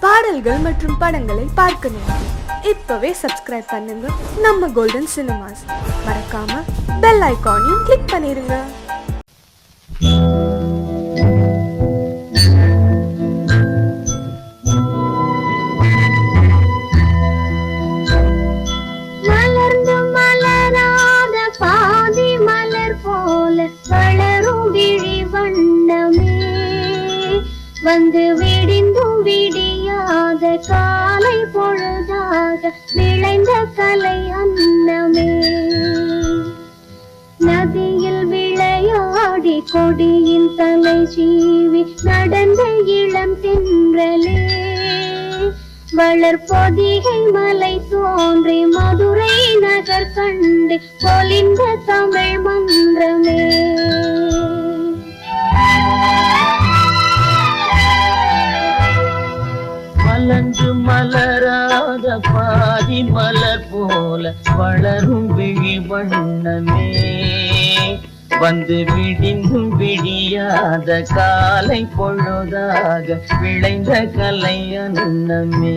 பாடல்கள் மற்றும் படங்களை பார்க்கணும். இப்பவே சப்ஸ்கிரைப் பண்ணுங்க நம்ம கோல்டன் சினிமாஸ். மறக்காம பெல் ஐகானையும் கிளிக் பண்ணிருங்க. வந்து விடிந்தும் விடியாத காலை பொழுதாக விளைந்த கலை அன்னமே. நதியில் விளையாடி கொடியின் தலை சீவி நடந்த இளம் தென்றலே. வளர்பொதிகை மலை தோன்றி மதுரை நகர் கண்டு பொலிந்த தமிழ் மன்றமே. மலர்ந்து மலராத பாதி மலர் போல வளரும் விழி வண்ணமே. வந்து விடிந்தும் விடியாத காலை பொழுதாக விளைந்த கலை அன்னமே.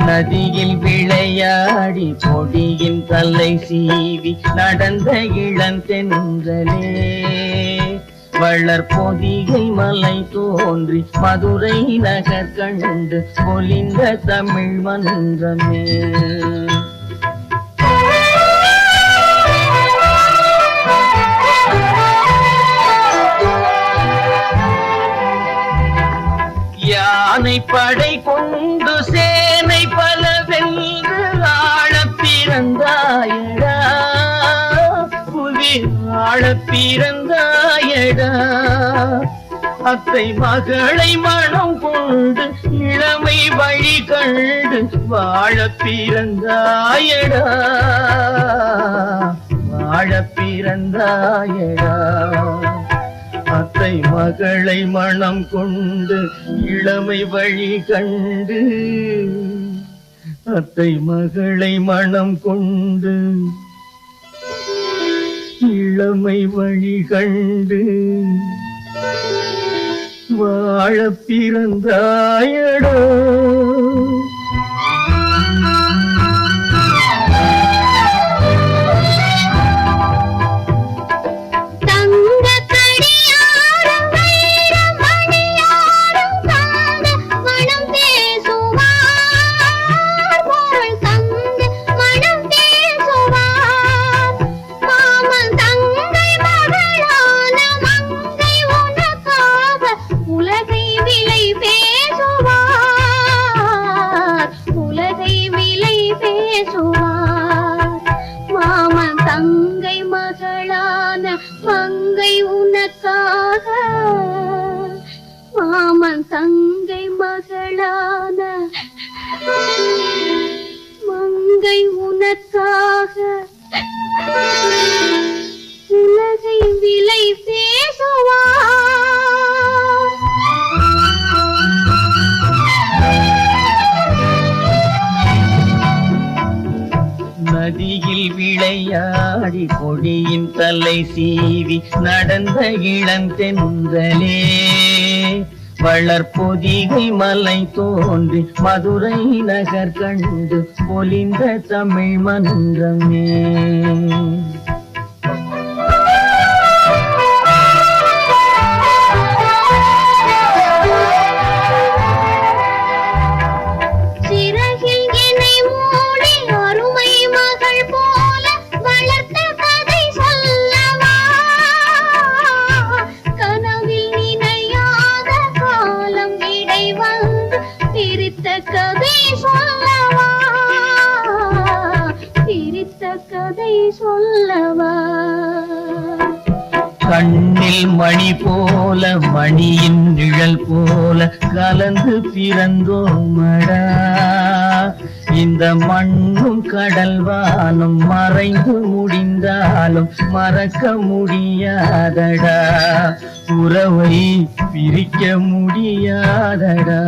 நதியில் விளையாடி பொடியின் தலை சீவி நடந்த இளந்தென்றலே. வளர்பொதிகை மலை தோன்றி மதுரை நகர் கண்டு பொலிந்த தமிழ் மன்றமே. யானை படை கொண்டு சேனை பல வென்று ஆள பிறந்தாயடா. புவி ஆள பிறந்தாயடா. அத்தை மகளை மனம் கொண்டு இளமை வழி கண்டு வாழ பிறந்தாயடா. வாழ பிறந்தாயடா. அத்தை மகளை மனம் கொண்டு இளமை வழி கண்டு. அத்தை மகளை மனம் கொண்டு இளமை வழி கண்டு வாழ பிறந்தாயடா. மங்கை உனக்காக. மாமன் தங்கை மகளான மங்கை உனக்காக உலகை விலை பேசுவார். நதியில் விளையாடி கொடியின் தலை சீவி நடந்த இளந்தென்றலே. வளர்பொதிகை மலை தோன்றி மதுரை நகர் கண்டு பொலிந்த தமிழ் மன்றமே. கண்ணில் மணி போல மணியின் நிழல் போல கலந்து பிறந்தோமடா. இந்த மண்ணும் கடல் வானும் மறைந்து முடிந்தாலும் மறக்க முடியாதடா. உறவை பிரிக்க முடியாதடா.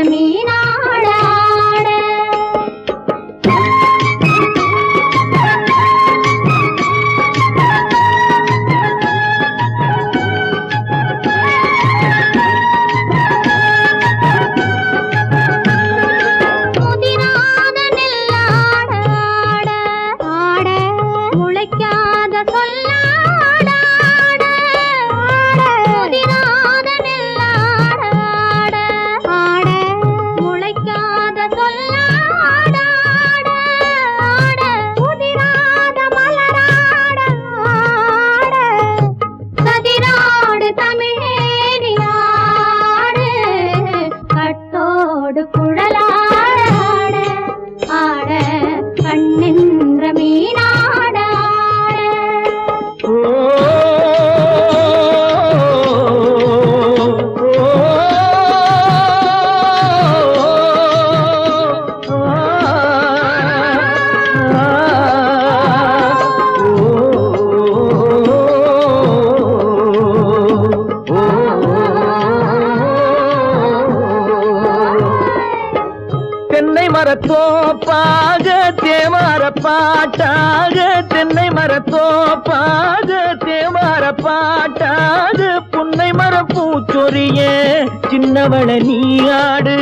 மீனாட முதிராத நெல்லாட ஆட முளைக்காத சொல்லாட முதிராத நெல்லாட ஆட முளைக்காத சொல்லாட முதிராத மலராட கதிராடு தமிழேனியாடு கட்டோடு குழலாட ஆட கண்ணின்ற மீனாட ஓ, தென்னை மரத்தோப்பாக தேமார பாட்டாக தென்னை மரத்தோப்பாக தேமார பாட்டாக புன்னை மரம் பூச்சொரிய சின்னவள நீயாடு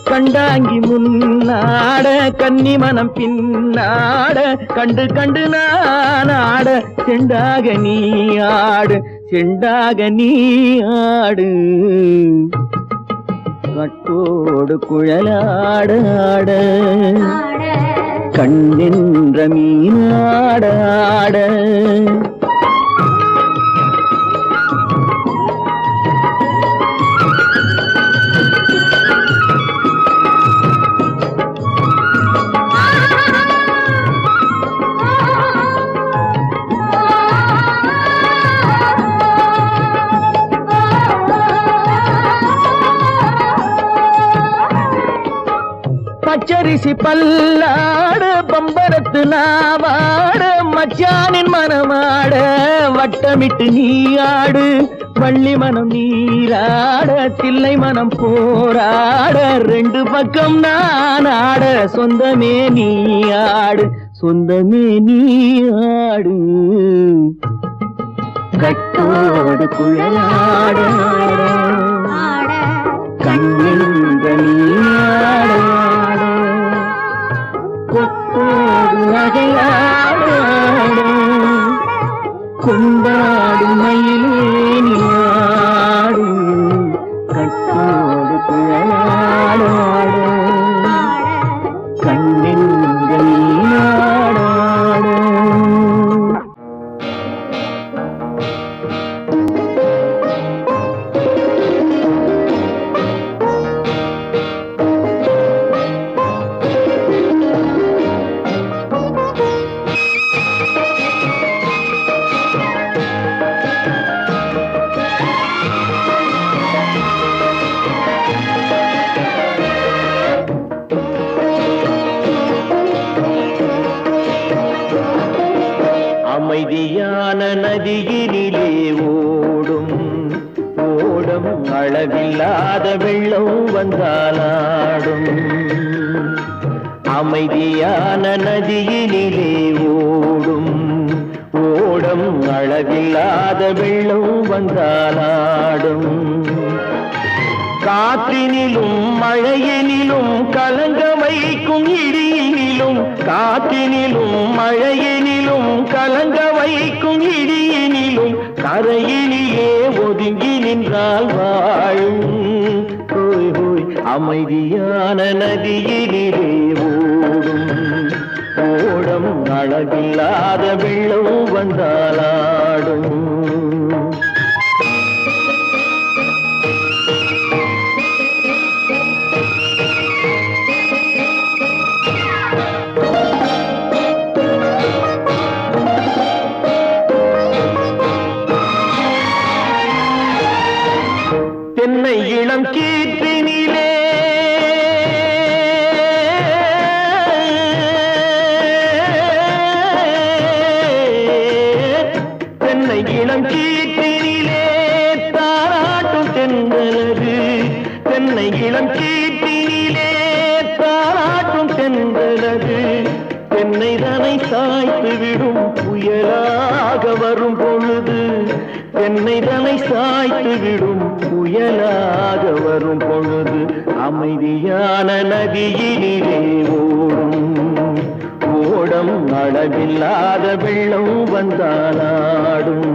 கண்டாங்கி முன்னாட கன்னி மனம் பின்னாட கண்டு கண்டு நானாட செண்டாக நீயாடு செண்டாக நீயாடு கட்டோடு குழலாடாட கண்ணின்ற மீனாடாட பச்சரிசி பல்லாட பம்பரத்து நாவாட மச்சானின் மனமாட வட்டமிட்டு நீயாடு வள்ளி மனம் நீராட தில்லை மனம் போராட ரெண்டு பக்கம் நானாட சொந்தமே நீயாடு சொந்தமே நீயாடு கட்டோடு குழலாட கண்ணின்ற நீயாட கொத்தோடு நகையாட கொண்டாடு மயிலேனியாடு கட்டோடு குழலாட கண்ணின்ற நீயாட அமைதியான நதியினிலே ஓடும் ஓடும் அளவில்லாத வெள்ளம் வந்தாலாடும் அமைதியான நதியினிலே ஓடும் ஓடும் அளவில்லாத வெள்ளம் வந்தாலாடும் காற்றினிலும் மழையினிலும் கலங்க வைக்கும் இடியினிலும் காற்றினிலும் மழையினிலும் கலங்க வைக்கும் இடியினிலும் கரையினிலே ஒதுங்கி நின்றால் வாழும் ஹோய் ஹோய் அமைதியான நதியினிலே ஓடும் ஓடம் அளவில்லாத வெள்ளம் வந்தாலாடும் தென்னை இளம் கீற்றினிலே தென்னை இளம் கீற்றினிலே தாராட்டும் தென்றலது தென்னை இளம் கீற்றினிலே தென்னைதனை சாய்த்து விடும் புயலாக வரும் பொழுது தென்னைதனை சாய்த்து விடும் புயலாக வரும் பொழுது அமைதியான நதியினிலே ஓடும் ஓடம் அளவில்லாத வெள்ளம் வந்தாலாடும்.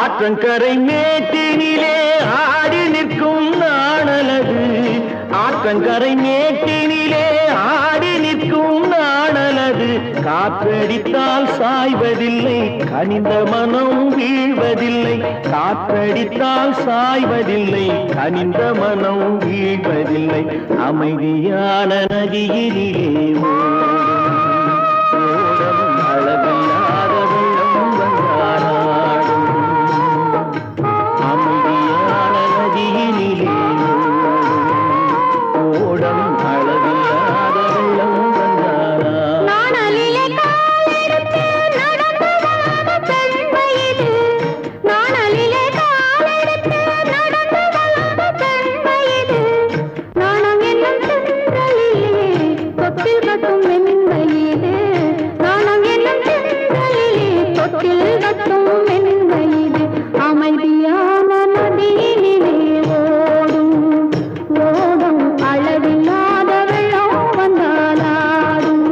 ஆற்றங்கரை மேட்டினிலே ஆடி நிற்கும் நாணலது ஆற்றங்கரை மேட்டினிலே ஆடி நிற்கும் நாணலது காற்றடித்தால் சாய்வதில்லை கனிந்த மனம் வீழ்வதில்லை காற்றடித்தால் சாய்வதில்லை கனிந்த மனம் வீழ்வதில்லை அமைதியான நதியினிலே ஓடும் அளவில்லாத வெள்ளம் வந்தாலாடும். அமைதியான நதியினிலே ஓடும் அளவில்லாத வெள்ளம் வந்தாலாடும். நாணலிலே காலெடுத்து நடந்து வளர்ந்த பெண்மையிது நாணலிலே காலெடுத்து நடந்து வளர்ந்த பெண்மையிது நாணம் என்னும் சென்றலிலே தொட்டில் கட்டும் மென்மையிது நாணம் என்னும் சென்றலிலே தொட்டில் கட்டும் மென்மையிது அமைதியான நதியினிலே ஓடும் ஓடும் அளவில்லாத வெள்ளம் வந்தாலாடும்.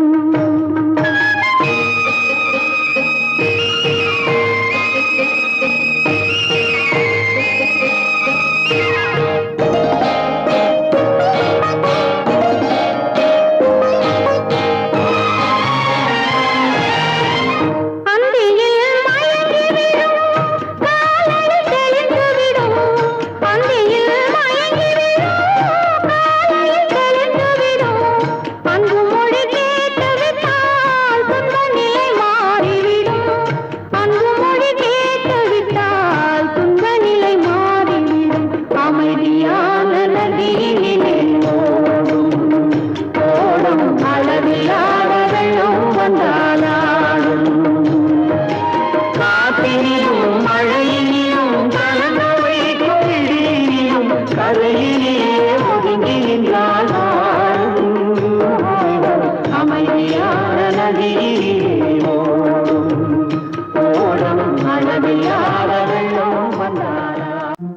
அந்தியில் மயங்கிவிடும் காலையில் தெளிந்துவிடும் அந்தியில் மயங்கிவிடும் காலையில் தெளிந்துவிடும் அன்பு மொழி கேட்டுவிட்டால் துன்ப நிலை மாறிவிடும் அன்பு மொழி கேட்டுவிட்டால் துன்ப நிலை மாறிவிடும் அமைதியான நதியினிலே ஓடும் ஓடும் அளவில்லாத வெள்ளம் வந்தாலாடும். காற்றினிலும் மழையினிலும் கலங்க வைக்கும் இடியினிலும் கரையிலே ஒதுங்கி நின்றால் அமைதியான நதியிலே ஓடும் ஓடும் அளவில்லாத வெள்ளம் வந்தாலாடும்.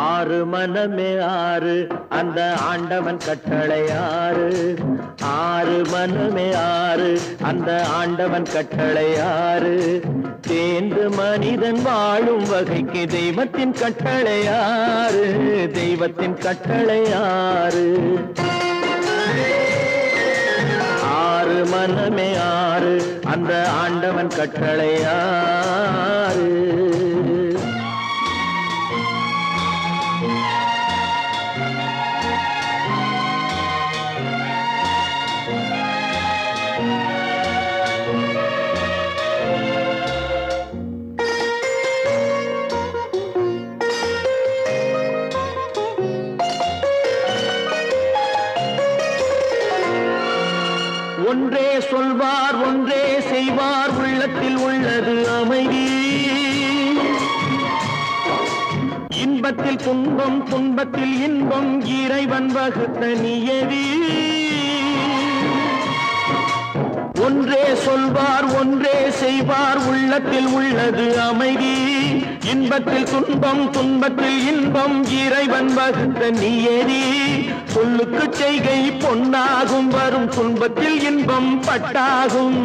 ஆறு மனமே ஆறு அந்த ஆண்டவன் கட்டளை ஆறு ஆறு மனமே ஆறு அந்த ஆண்டவன் கட்டளை ஆறு தேர்ந்து மனிதன் வாழும் வகைக்கு தெய்வத்தின் கட்டளை ஆறு தெய்வத்தின் கட்டளை ஆறு ஆறு மனமே ஆறு அந்த ஆண்டவன் கட்டளை ஆறு ஒன்றே சொல்வார் ஒன்றே செய்வார் உள்ளத்தில் உள்ளது அமைதி இன்பத்தில் துன்பம் துன்பத்தில் இன்பம் இறைவன் வகுத்த நியதி ஒன்றே சொல்வார் ஒன்றே செய்வார் உள்ளத்தில் உள்ளது அமைதி இன்பத்தில் துன்பம் துன்பத்தில் இன்பம் இறைவன் வகுத்த நியதி சொல்லுக்கு செய்கை பொன்னாகும் வரும் துன்பத்தில் இன்பம் பட்டாகும்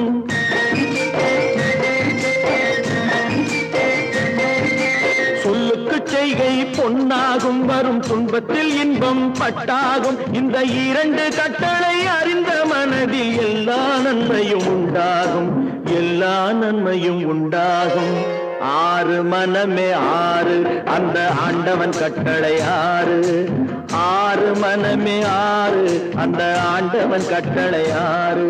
சொல்லுக்கு செய்கை பொன்னாகும் வரும் துன்பத்தில் இன்பம் பட்டாகும் இந்த இரண்டு கட்டளை அறிந்த மனதில் எல்லா நன்மையும் உண்டாகும் எல்லா நன்மையும் உண்டாகும். ஆறு மனமே ஆறு, அந்த ஆண்டவன் கட்டளை ஆறு. ஆறு மனமே ஆறு, அந்த ஆண்டவன் கட்டளை ஆறு.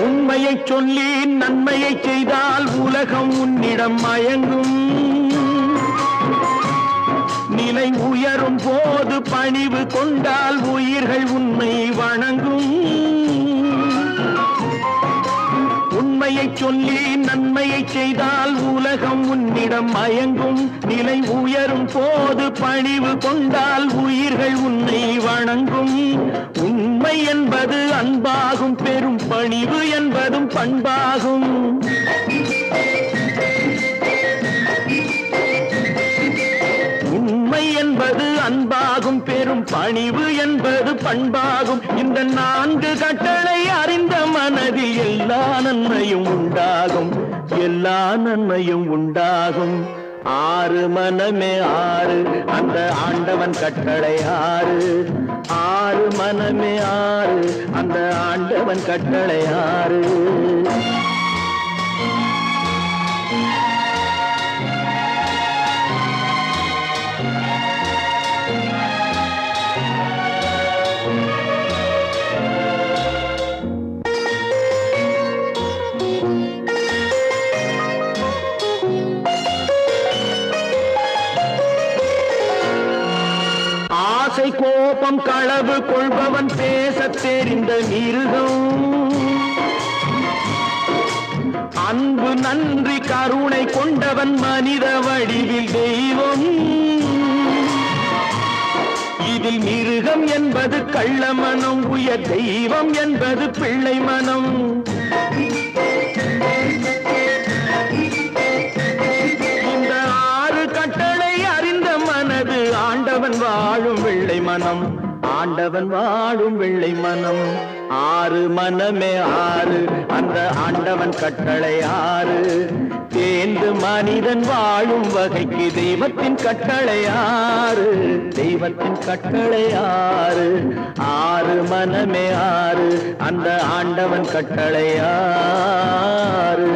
உண்மையை சொல்லி நன்மையை செய்தால் உலகம் உன்னிடம் மயங்கும். நிலை உயரும் போது பணிவு கொண்டால் உயிர்கள் உன்னை வணங்கும். உண்மையை சொல்லி நன்மையை செய்தால் உலகம் உன்னிடம் மயங்கும். நிலை உயரும் போது பணிவு கொண்டால் உயிர்கள் உன்னை வணங்கும். உண்மை என்பது அன்பாகும், பெரும் பணிவு என்பதும் பண்பாகும். உண்மை என்பது அன்பாகும், பெரும் பணிவு என்பது பண்பாகும். இந்த 4 கட்டளை அறிந்த மனதில் எல்லா நன்மையும் உண்டாகும். எல்லா நன்மையும் உண்டாகும். ஆறு மனமே ஆறு, அந்த ஆண்டவன் கட்டளை ஆறு. ஆறு மனமே ஆறு, அந்த ஆண்டவன் கட்டளை ஆறு. ஆசை கோபம் களவு கொள்பவன் பேசத் தெரிந்த மிருகம். அன்பு நன்றி கருணை கொண்டவன் மனித வடிவில் தெய்வம். இதில் மிருகம் என்பது கள்ள மனம், உயர் தெய்வம் என்பது பிள்ளை மனம். இந்த 6 கட்டளை அறிந்த மனது ஆண்டவன் வாழும் வெள்ளை மனம். ஆண்டவன் வாழும் வெள்ளை மனம். ஆறு மனமே ஆறு, அந்த ஆண்டவன் கட்டளை ஆறு. தேர்ந்து மனிதன் வாழும் வகைக்கு தெய்வத்தின் கட்டளை ஆறு. தெய்வத்தின் கட்டளை ஆறு. ஆறு மனமே ஆறு, அந்த ஆண்டவன் கட்டளை ஆறு.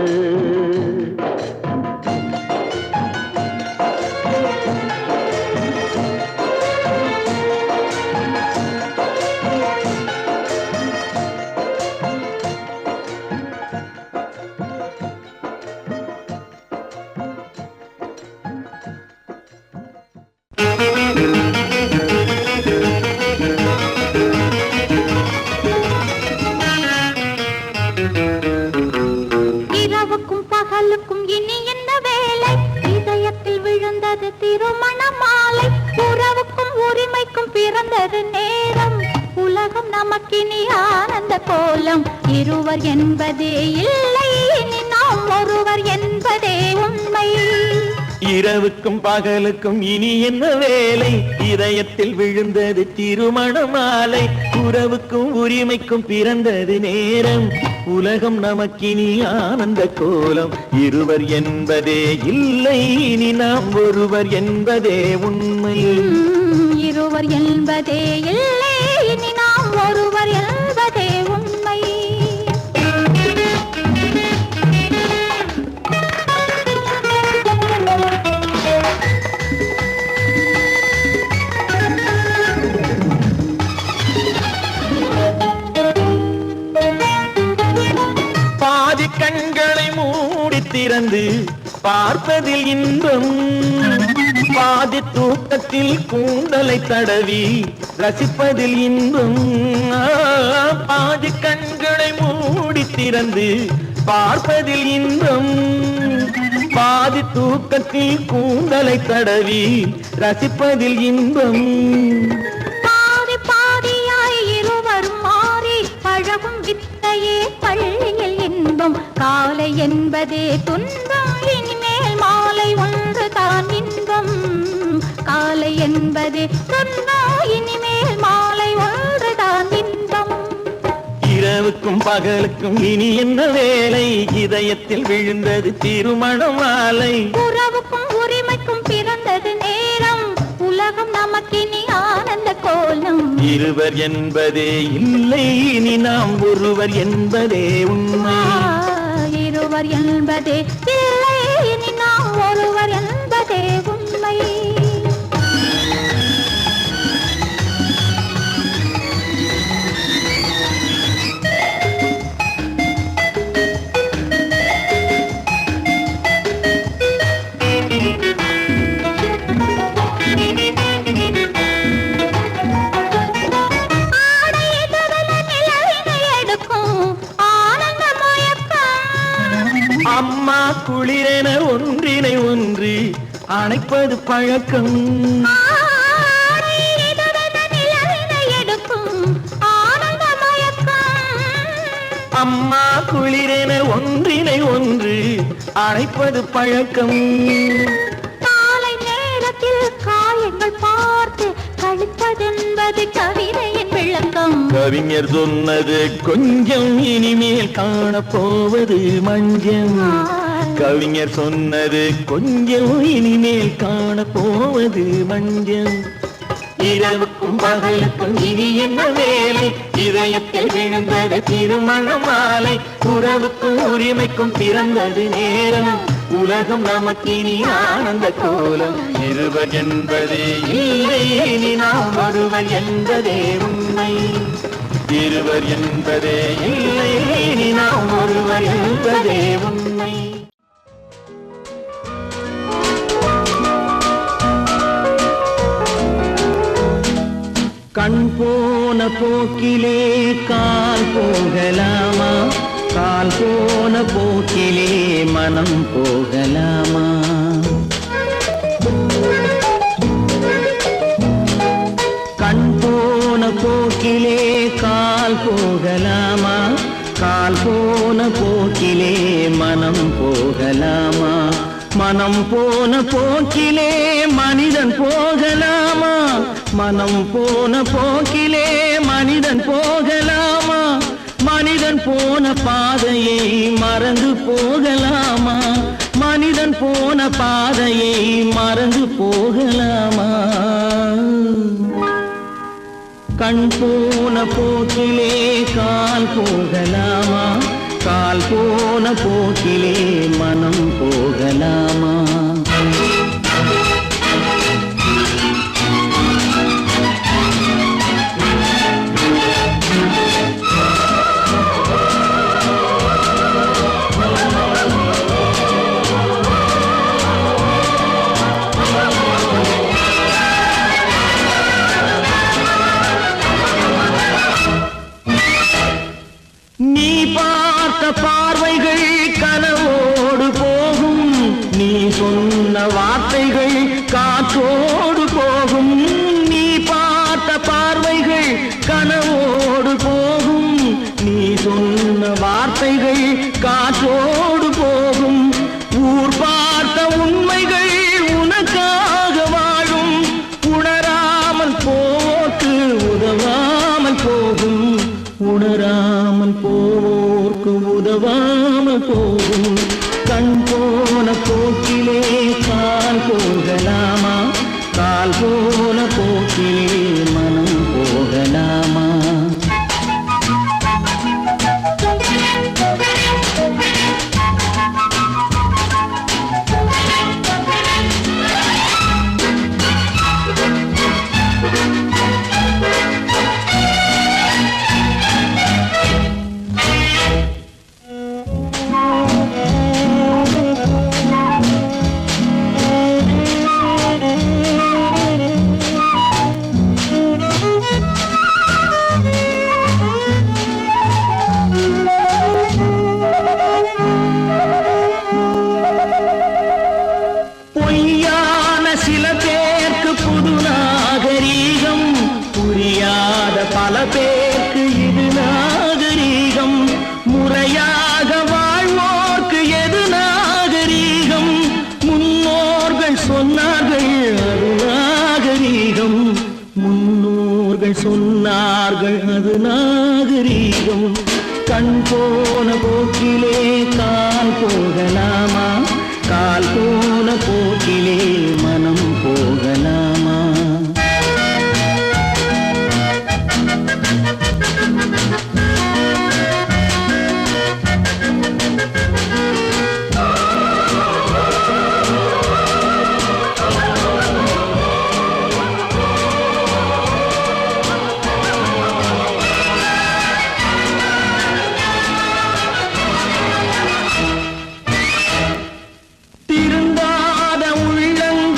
இரவுக்கும் பகலுக்கும் இனி என்ன வேலை? இதயத்தில் விழுந்தது திருமண மாலை. உறவுக்கும் உரிமைக்கும் பிறந்தது நேரம். உலகம் நமக்கினி ஆனந்த கோலம். இருவர் என்பதே இல்லை, இனி நாம் ஒருவர் என்பதே உண்மை. இரவுக்கும் பகலுக்கும் இனி என்ன வேலை? இதயத்தில் விழுந்தது திருமண மாலை. உறவுக்கும் உரிமைக்கும் பிறந்தது நேரம். உலகம் நமக்கினி ஆனந்த கோலம். இருவர் என்பதே இல்லை, இனி நாம் ஒருவர் என்பதே உண்மை. இருவர் என்பதே இல்லை, இனி நாம் ஒருவர் என்பதே உண்மை. பாதி கண்களை மூடி திறந்து பார்ப்பதில் இன்பம். பாதி தூக்கத்தில் கூந்தலை தடவி ரசிப்பதில் இன்பம். பாதி கண்களை மூடி திறந்து பார்ப்பதில் இன்பம். பாதி தூக்கத்தில் கூந்தலை தடவி ரசிப்பதில் இன்பம். பாதி பாதியாய் இருவரும் மாறி பழகும் வித்தையே பள்ளியில் இன்பம். காலை என்பதே துன்பம், இனிமேல் மாலை ஒன்று தான் இன்பம். காலை என்பதே துன்பம், இனிமேல் மாலை ஒன்று பகலுக்கும் இனி என்ன வேலை இதயத்தில் விழுந்தது திருமண மாலை உறவுக்கும் உரிமைக்கும் பிறந்தது நேரம் உலகம் நமக்கினி ஆனந்த கோலம் இருவர் என்பதே இல்லை இனி நாம் ஒருவர் என்பதே உண்மை இருவர் என்பதே இல்லை இனி நாம் ஒருவர் என்பதே உண்மை அம்மா குளிரென ஒன்றினை ஒன்று அணைப்பது பழக்கம் அம்மா குளிரென ஒன்றினை ஒன்று அணைப்பது பழக்கம் காலை நேரத்தில் காயங்கள் பார்த்து கழிப்பதென்பது கவிதையின் விளக்கம் கவிஞர் சொன்னது கொஞ்சம் இனிமேல் காணப்போவது மஞ்சள் கவிஞர் சொன்னது கொஞ்சம் இனிமேல் காணப்போவது மஞ்சள் இரவுக்கும் பகலுக்கும் இனி என்ன வேலை இதயத்தில் விழுந்தது திருமண மாலை உறவுக்கும் உரிமைக்கும் பிறந்தது நேரம் உலகம் நமக்கினி ஆனந்த கோலம் இருவர் என்பதே இல்லை இனி நாம் ஒருவர் என்பதே உண்மை இருவர் என்பதே இல்லை இனி நாம் ஒருவர் என்பதே உண்மை கண் போன போக்கிலே கால் போகலாமா கால் போன போக்கிலே மனம் போகலாமா கண் போன போக்கிலே கால் போகலாமா கால் போன போக்கிலே மனம் போகலாமா மனம் போன போக்கிலே மனிதன் போகலாமா மனம் போன போக்கிலே மனிதன் போகலாமா மனிதன் போன பாதையை மறந்து போகலாமா மனிதன் போன பாதையை மறந்து போகலாமா கண் போன போக்கிலே கால் போகலாமா கால் போன போக்கிலே மனம் போகலாமா நீ பார்த்த பார்வைகள் கனவோடு போகும் நீ சொன்ன வார்த்தைகள் காற்றோடு போகும் நீ பார்த்த பார்வைகள் கனவோடு போகும் நீ சொன்ன வார்த்தைகள் காற்றோடு போகும் ஊர் பார்த்த உண்மைகள் உனக்காக வாழும் உணராமல் போக்கு உதவாமல் போகும் உணராமல் போவோர்க்கு உதவாமல் போகும் கண் போன போக்கிலே கால் போகலாமா கால் போன போக்கிலே மனம் போகலாமா பொய்யான சில பேருக்கு புது நாகரீகம் புரியாத பல பேருக்கு இது நாகரீகம் முறையாக வாழ்வோர்க்கு எது நாகரீகம் முன்னோர்கள் சொன்னார்கள் அது நாகரீகம் முன்னோர்கள் சொன்னார்கள் அது நாகரீகம் கண் போன போக்கிலே கால் போகலாமா, கால் போன போக்கிலே மனம் போகலாமா? திருந்தாத உள்ளங்கள்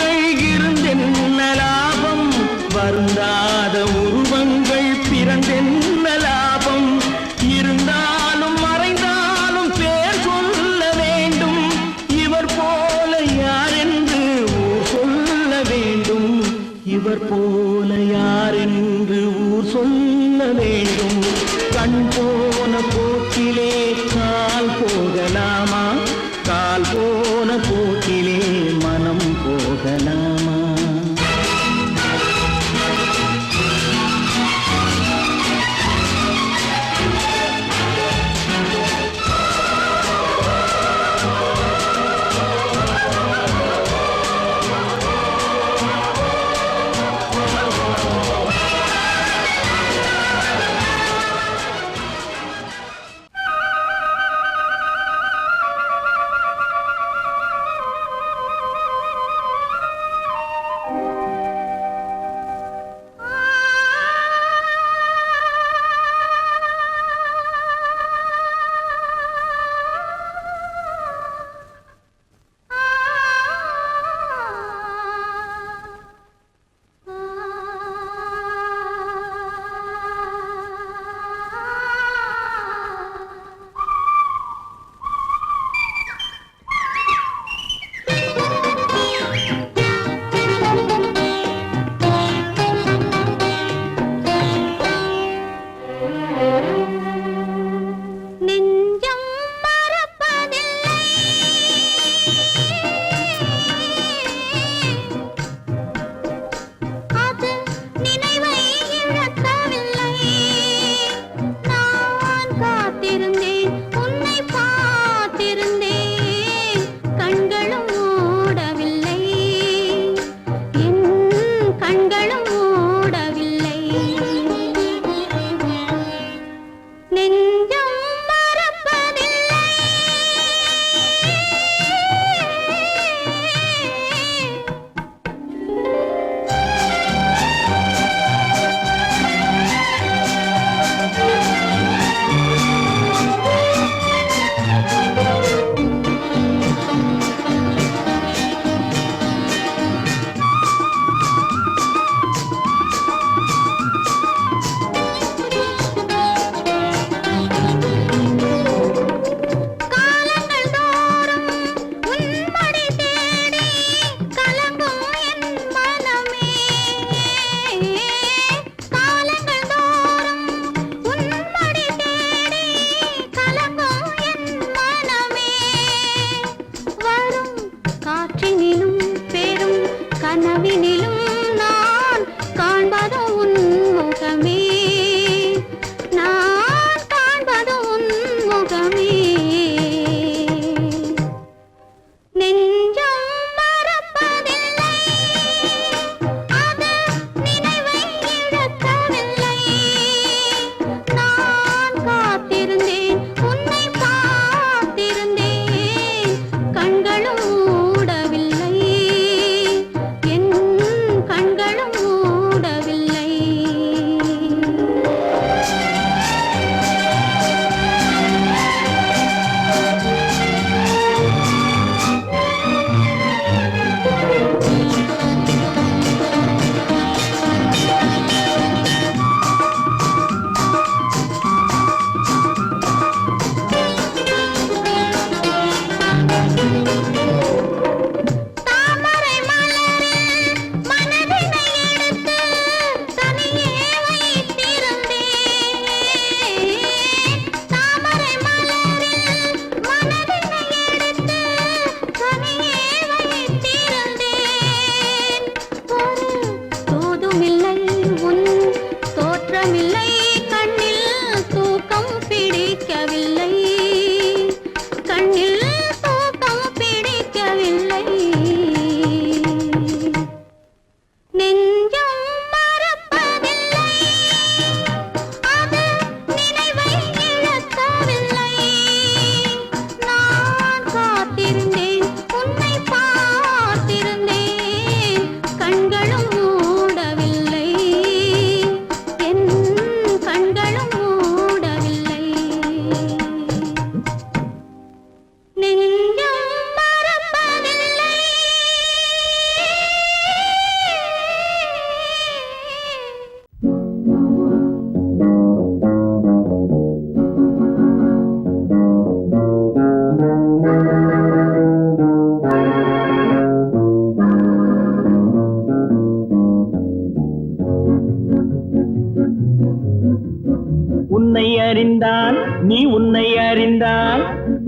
அறிந்தால் நீ உன்னை அறிந்தால்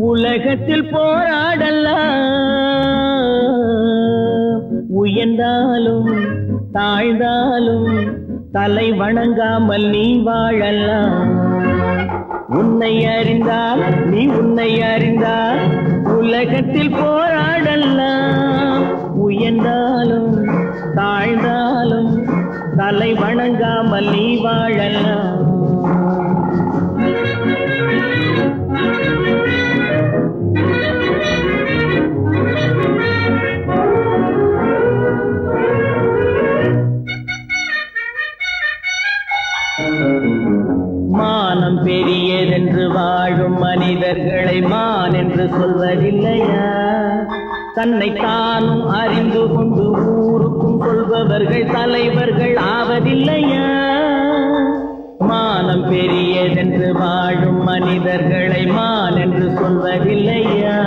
உலகத்தில் போராடலாம். உயர்ந்தாலும் தாழ்ந்தாலும் தலை வணங்காமல் நீ வாழலாம். உன்னை அறிந்தால் நீ உன்னை அறிந்தால் உலகத்தில் போராடலாம். உயர்ந்தாலும் தாழ்ந்தாலும் தலை வணங்காமல் நீ வாழலாம். மானம் பெரியதென்று வாழும் மனிதர்களை மான் என்று சொல்வதில்லையா? தன்னை தானும் அறிந்து கொண்டு ஊருக்கும் சொல்பவர்கள் தலைவர்கள் ஆவதில்லையா? மானம் பெரியதென்று வாழும் மனிதர்களை மான் என்று சொல்வதில்லையா?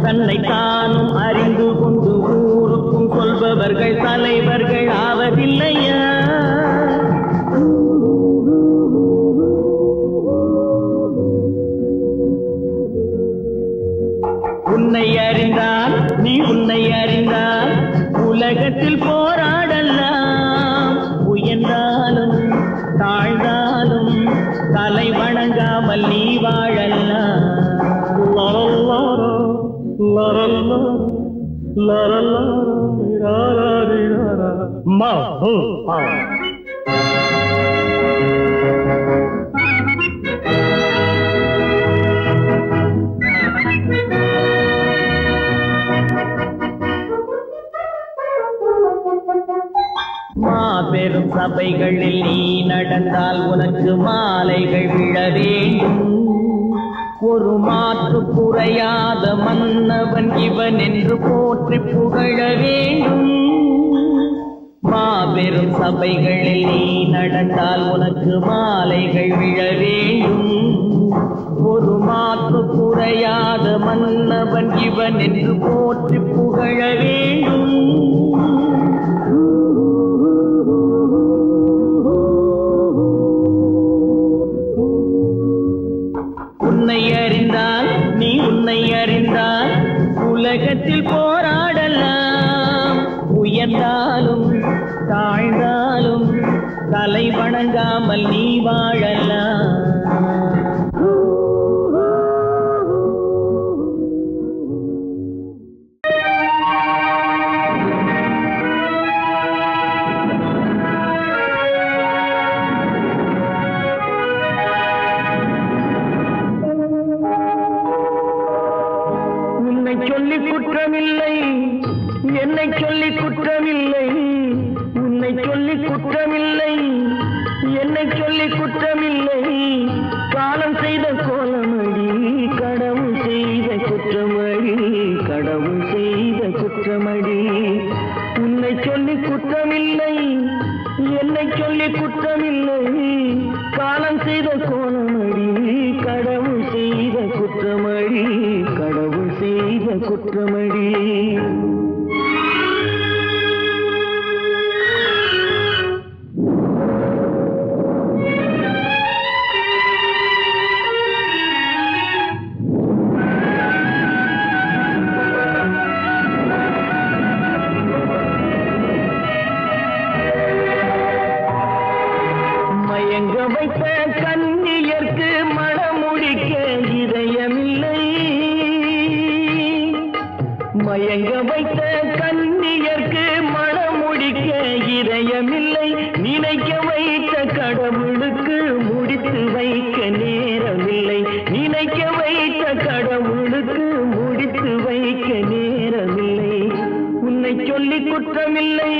தன்னை தானும் அறிந்து கொண்டு ஊருக்கும் சொல்பவர்கள் தலைவர்கள் ஆவதில்லையா? உன்னை அறிந்தால் நீ உன்னை அறிந்தால் உலகத்தில் போராடலாம். உயர்ந்தாலும் தாழ்ந்தாலும் தலை வணங்காமல் நீ வாழலாம். மாபெரும் சபைகளில் நீ நடந்தால் உனக்கு மாலைகள் விழ வேண்டும். ஒரு மாற்று குறையாத மன்னவன் இவன் என்று போற்றி புகழ வேண்டும். மாபெரும் சபைகளில் நீ நடந்தால் உனக்கு மாலைகள் விழ வேண்டும். ஒரு மாற்று குறையாத மன்னவன் இவன் என்று போற்றி புகழ வேண்டும். உன்னை அறிந்தால் நீ உன்னை அறிந்தால் உலகத்தில் போராடலாம். உயர்ந்தாலும் தாழ்ந்தாலும் தலை வணங்காமல் நீ வாழலாம். சொல்லி குற்றமில்லை என்னை சொல்லி குற்றமில்லை. உன்னை சொல்லி குற்றமில்லை என்னை சொல்லி குற்றமில்லை. காலம் செய்த கோலமடி கடவுள் செய்த குற்றமடி. கடவுள் செய்த குற்றமடி. உன்னை சொல்லி குற்றமில்லை என்னை சொல்லி குற்றமில்லை. காலம் செய்த கோலமடி கடவுள் செய்த குற்றமடி. கடவுள் செய்த குற்றமடி. மயங்க வைத்த கன்னியர்க்கு மணமுடிக்க இதயமில்லை. மயங்க வைத்த கன்னியர்க்கு மணமுடிக்க இதயமில்லை. நினைக்க வைத்த கடவுளுக்கு முடித்து வைக்க நேரமில்லை. நினைக்க வைத்த கடவுளுக்கு முடித்து வைக்க நேரமில்லை. உன்னை சொல்லி குற்றமில்லை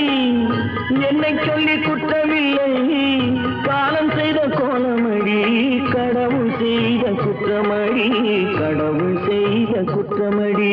என்னை சொல்லி குற்றமில்லை. காலம் செய்த கோலமடி கடவுள் செய்த குற்றமடி. கடவுள் செய்த குற்றமடி.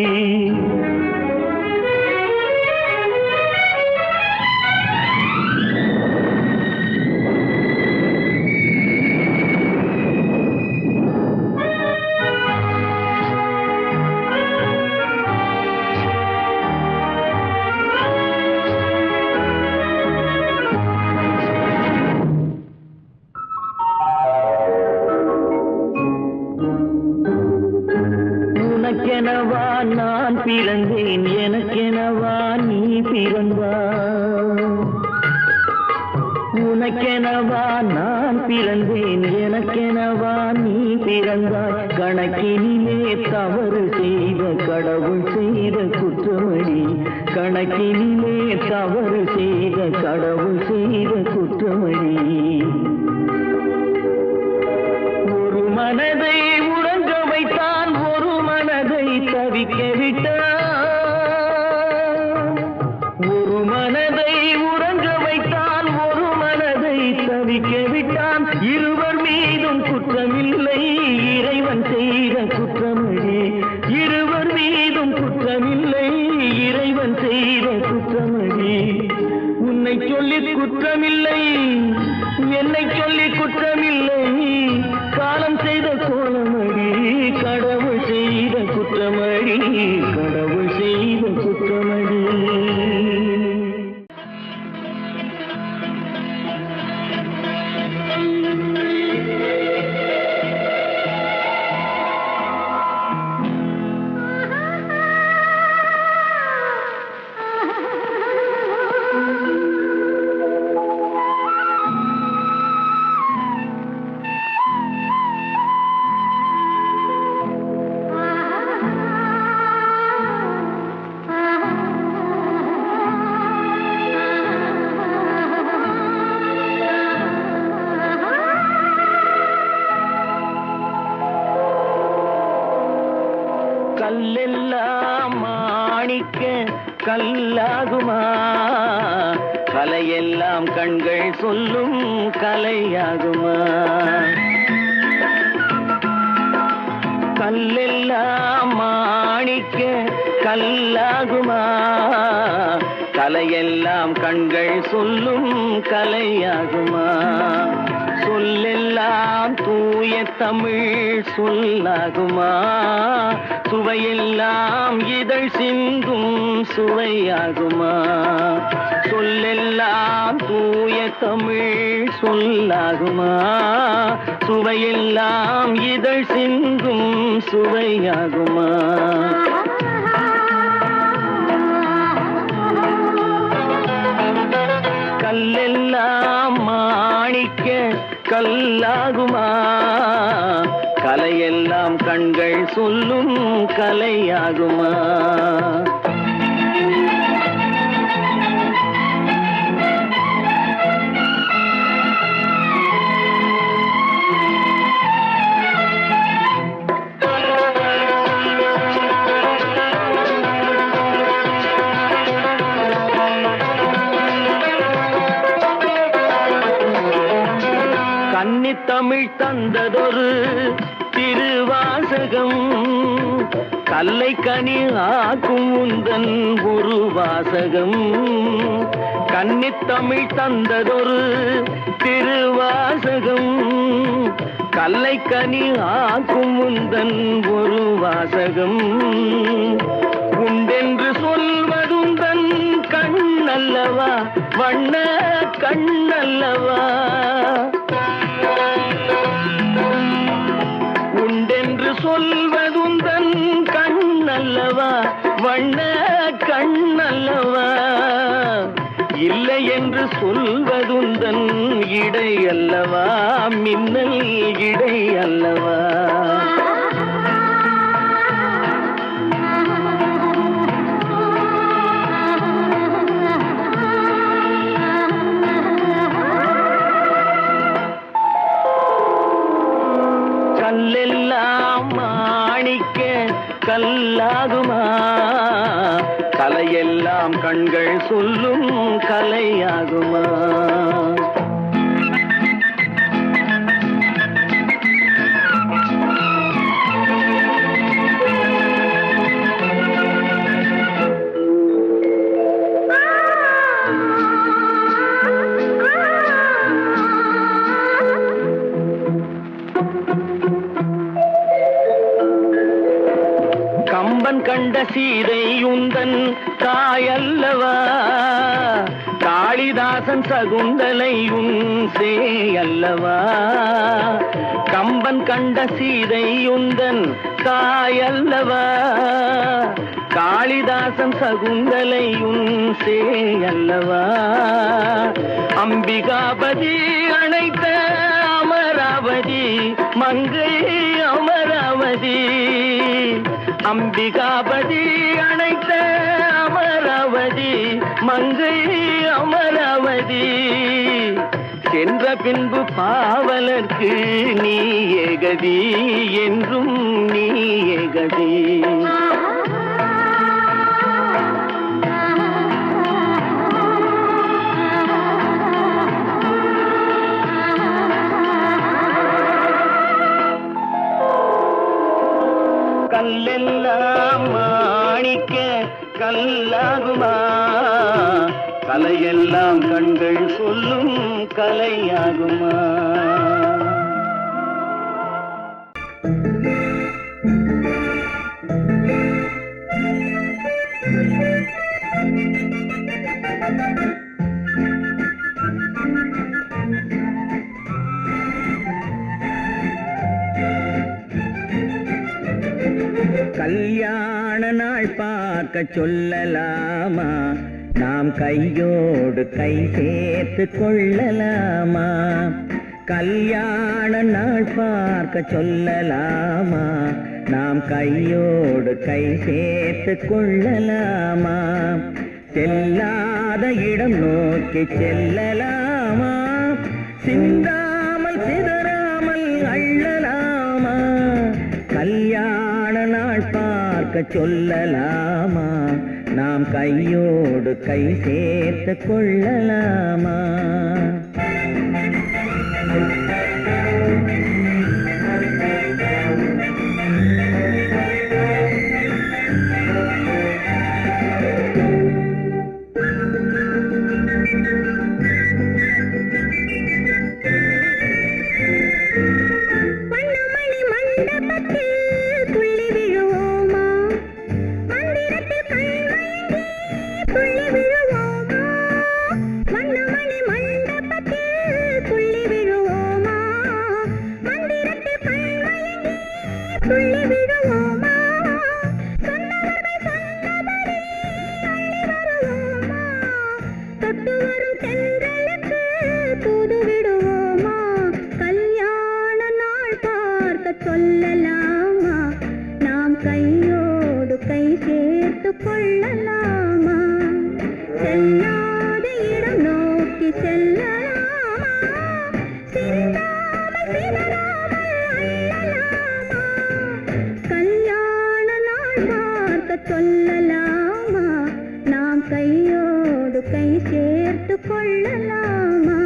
உனக்கெனவா நான் பிறந்தேன், எனக்கெனவா நீ பிறந்தாய். கணக்கினிலே தவறு செய்த கடவுள் செய்த குற்றமடி, கணக்கினிலே தவறு செய்த கடவுள் செய்த குற்றமடி. ஒரு மனதை உறங்க வைத்தான், ஒரு மனதை தவிக்க விட்டான். ஒரு மனதை உறங்க வைத்தான், ஒரு மனதை தவிக்க விட்டான். இருவர் மீதும் குற்றமில்லை, இறைவன் செய்த குற்றமடி. இருவர் மீதும் குற்றமில்லை, இறைவன் செய்த குற்றமடி. உன்னை சொல்லி குற்றமில்லை, என்னை சொல்லி குற்றமில்லை, காலம் செய்த கோலமடி. கடவுள் செய்த குற்றமடி, கடவுள் செய்த குற்றமடி. கல்லெல்லாம் மாணிக்க கல்லாகுமா, கலையெல்லாம் கண்கள் சொல்லும் கலையாகுமா. கல்லெல்லாம் மாணிக்க கல்லாகுமா, கலையெல்லாம் கண்கள் சொல்லும் கலையாகுமா. சொல்லெல்லாம் தூய தமிழ் சொல்லாகுமா, சுவையெல்லாம் இதழ் சிந்தும் சுவையாகுமா. சொல்லெல்லாம் தூய தமிழ் சொல்லாகுமா, சுவையெல்லாம் இதழ் சிந்தும் சுவையாகுமா. கல்லெல்லாம் மாணிக்க கல்லாகுமா, கலையெல்லாம் கண்கள் சொல்லும் கலையாகுமா. தமிழ் தந்ததொரு திருவாசகம், கல்லை கனி ஆக்கும் உந்தன் ஒரு வாசகம். கன்னித்தமிழ் தந்ததொரு திருவாசகம், கல்லை கனி ஆக்கும் உந்தன் ஒரு வாசகம். உண்டென்று சொல்வதுந்தன் கண்ணல்லவா, வண்ண கண்ணல்லவா. உண்டென்று சொல்வதுந்தன் கண்ணல்லவா, வண்ண கண்ணல்லவா. இல்லை என்று சொல்வதுந்தன் இடை அல்லவா, மின்னல் இடை அல்லவா. கல்லெல்லாம் மாணிக்க கல்லாகுமா, கலையெல்லாம் கண்கள் சொல்லும் கலையாகுமா. கம்பன் கண்ட சீதை உந்தன் தாயல்லவா, காளிதாசன் சகுந்தலை உன் சேயல்லவா. கம்பன் கண்ட சீதை உந்தன் தாயல்லவா, காளிதாசன் சகுந்தலை உன் சேய் அல்லவா, அம்பிகாபதி அணைத்த அமராவதி மங்கை அமராவதி, அம்பிகாபதி அணைத்த அமராவதி மங்கை அமராவதி. சென்ற பின்பு பாவலர்க்கு நீ ஏகதி, என்றும் நீ ஏகதி. கல்லெல்லாம் மாணிக்க கல்லாகுமா, கலையெல்லாம் கண்கள் சொல்லும் கலையாகுமா. கல்யாண நாள் பார்க்க சொல்லலாமா, நாம் கையோடு கை சேர்த்து கொள்ளலாமா. கல்யாண நாள் பார்க்க சொல்லலாமா, நாம் கையோடு கை சேர்த்து கொள்ளலாமா. செல்லாத இடம் நோக்கி செல்லலாமா, சிந்தாமல் சிதறாமல் அள்ளலாமா. கல்யாண நாள் பார்க்க சொல்லலாமா, நாம் கையோடு கை சேர்த்து கொள்ளலாமா. சொல்லலாமா, நாம் கையோடு கை சேர்த்து கொள்ளலாமா. செல்லாத இடம் நோக்கி செல்லலாமா, சிந்தாமல் சிதறாமல் அள்ளலாமா. கல்யாண நாள் பார்க்க சொல்லலாமா, நாம் கையோடு கை சேர்த்து கொள்ளலாமா.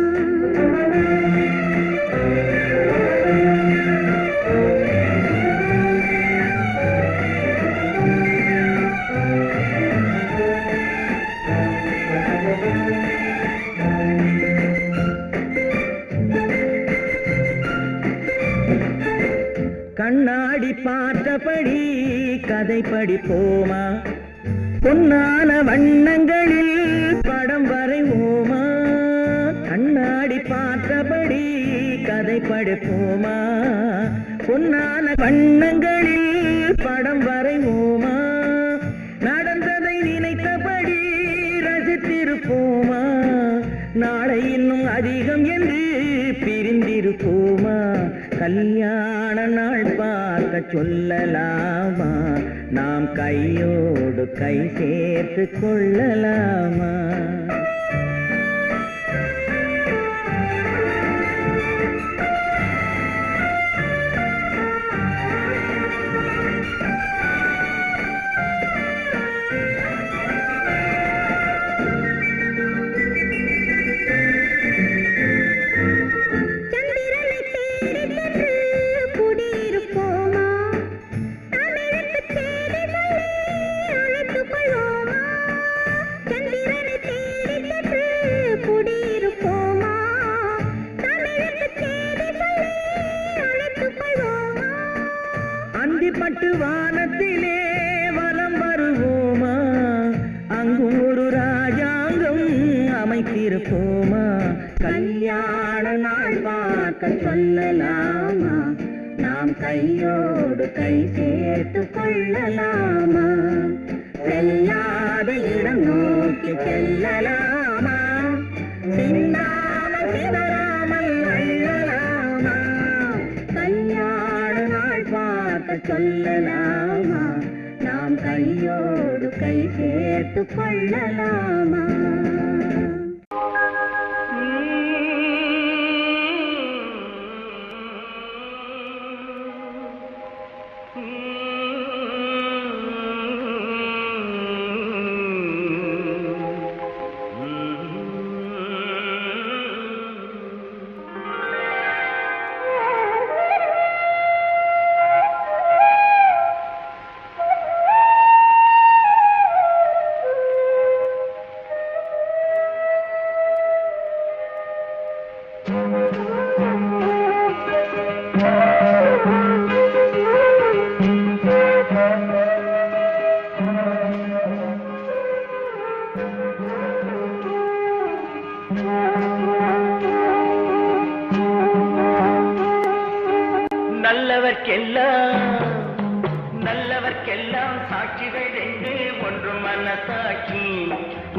கண்ணாடி பார்த்தபடி கதை படிப்போமா, பொன்னான வண்ணங்களில் படம் வரைவோமா. கண்ணாடி பார்த்தபடி கதை படிப்போமா, பொன்னான வண்ணங்களில் படம் வரைவோமா. நடந்ததை நினைத்தபடி ரசித்திருப்போமா, நாளை இன்னும் அதிகம் என்று பிரிந்திருப்போமா. கல்யாண நாள் பார்க்க சொல்லலாமா, நாம் கையோடு கை சேர்த்து கொள்ளலாமா. பட்டு வானத்திலே வலம் வருவோமா, அங்கு ஒரு ராஜாங்கம் அமைத்திருப்போமா. கல்யாண நாள் பார்க்க சொல்லலாமா, நாம் கையோடு கை சேர்த்து கொள்ளலாமா. செல்லாத இடம் நோக்கி செல்லலாமா சிந்தாமல் சிதறாமல் அள்ளலாமா கல்யாண நாள் பார்க்க சொல்லலாமா நாம் கையோடு கை சேர்த்து கொள்ளலாமா நல்லவர்க்கெல்லாம் சாட்சிகள் ரெண்டு ஒன்று மனசாட்சி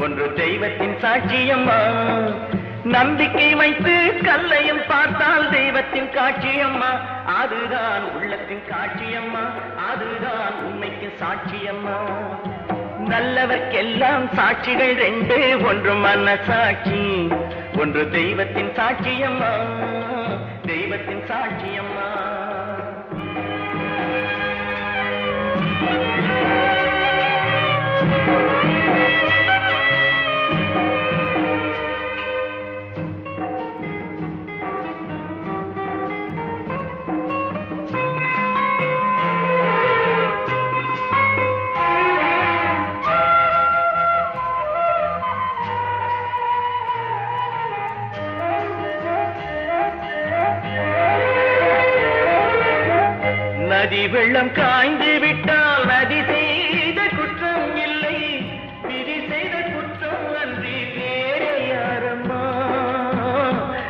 ஒன்று தெய்வத்தின் சாட்சியம்மா நம்பிக்கை வைத்து கல்லையும் பார்த்தால் தெய்வத்தின் காட்சியம்மா அதுதான் உள்ளத்தின் காட்சியம்மா அதுதான் உண்மைக்கு சாட்சியம்மா நல்லவர்க்கெல்லாம் சாட்சிகள் ரெண்டு ஒன்று மனசாட்சி ஒன்று தெய்வத்தின் சாட்சியம்மா தெய்வத்தின் சாட்சியம்மா நதி வெள்ளம் காய்ந்து விட்டால் நதி செய்த குற்றம் இல்லை விதி செய்த குற்றம் அன்றி வேறு யாரம்மா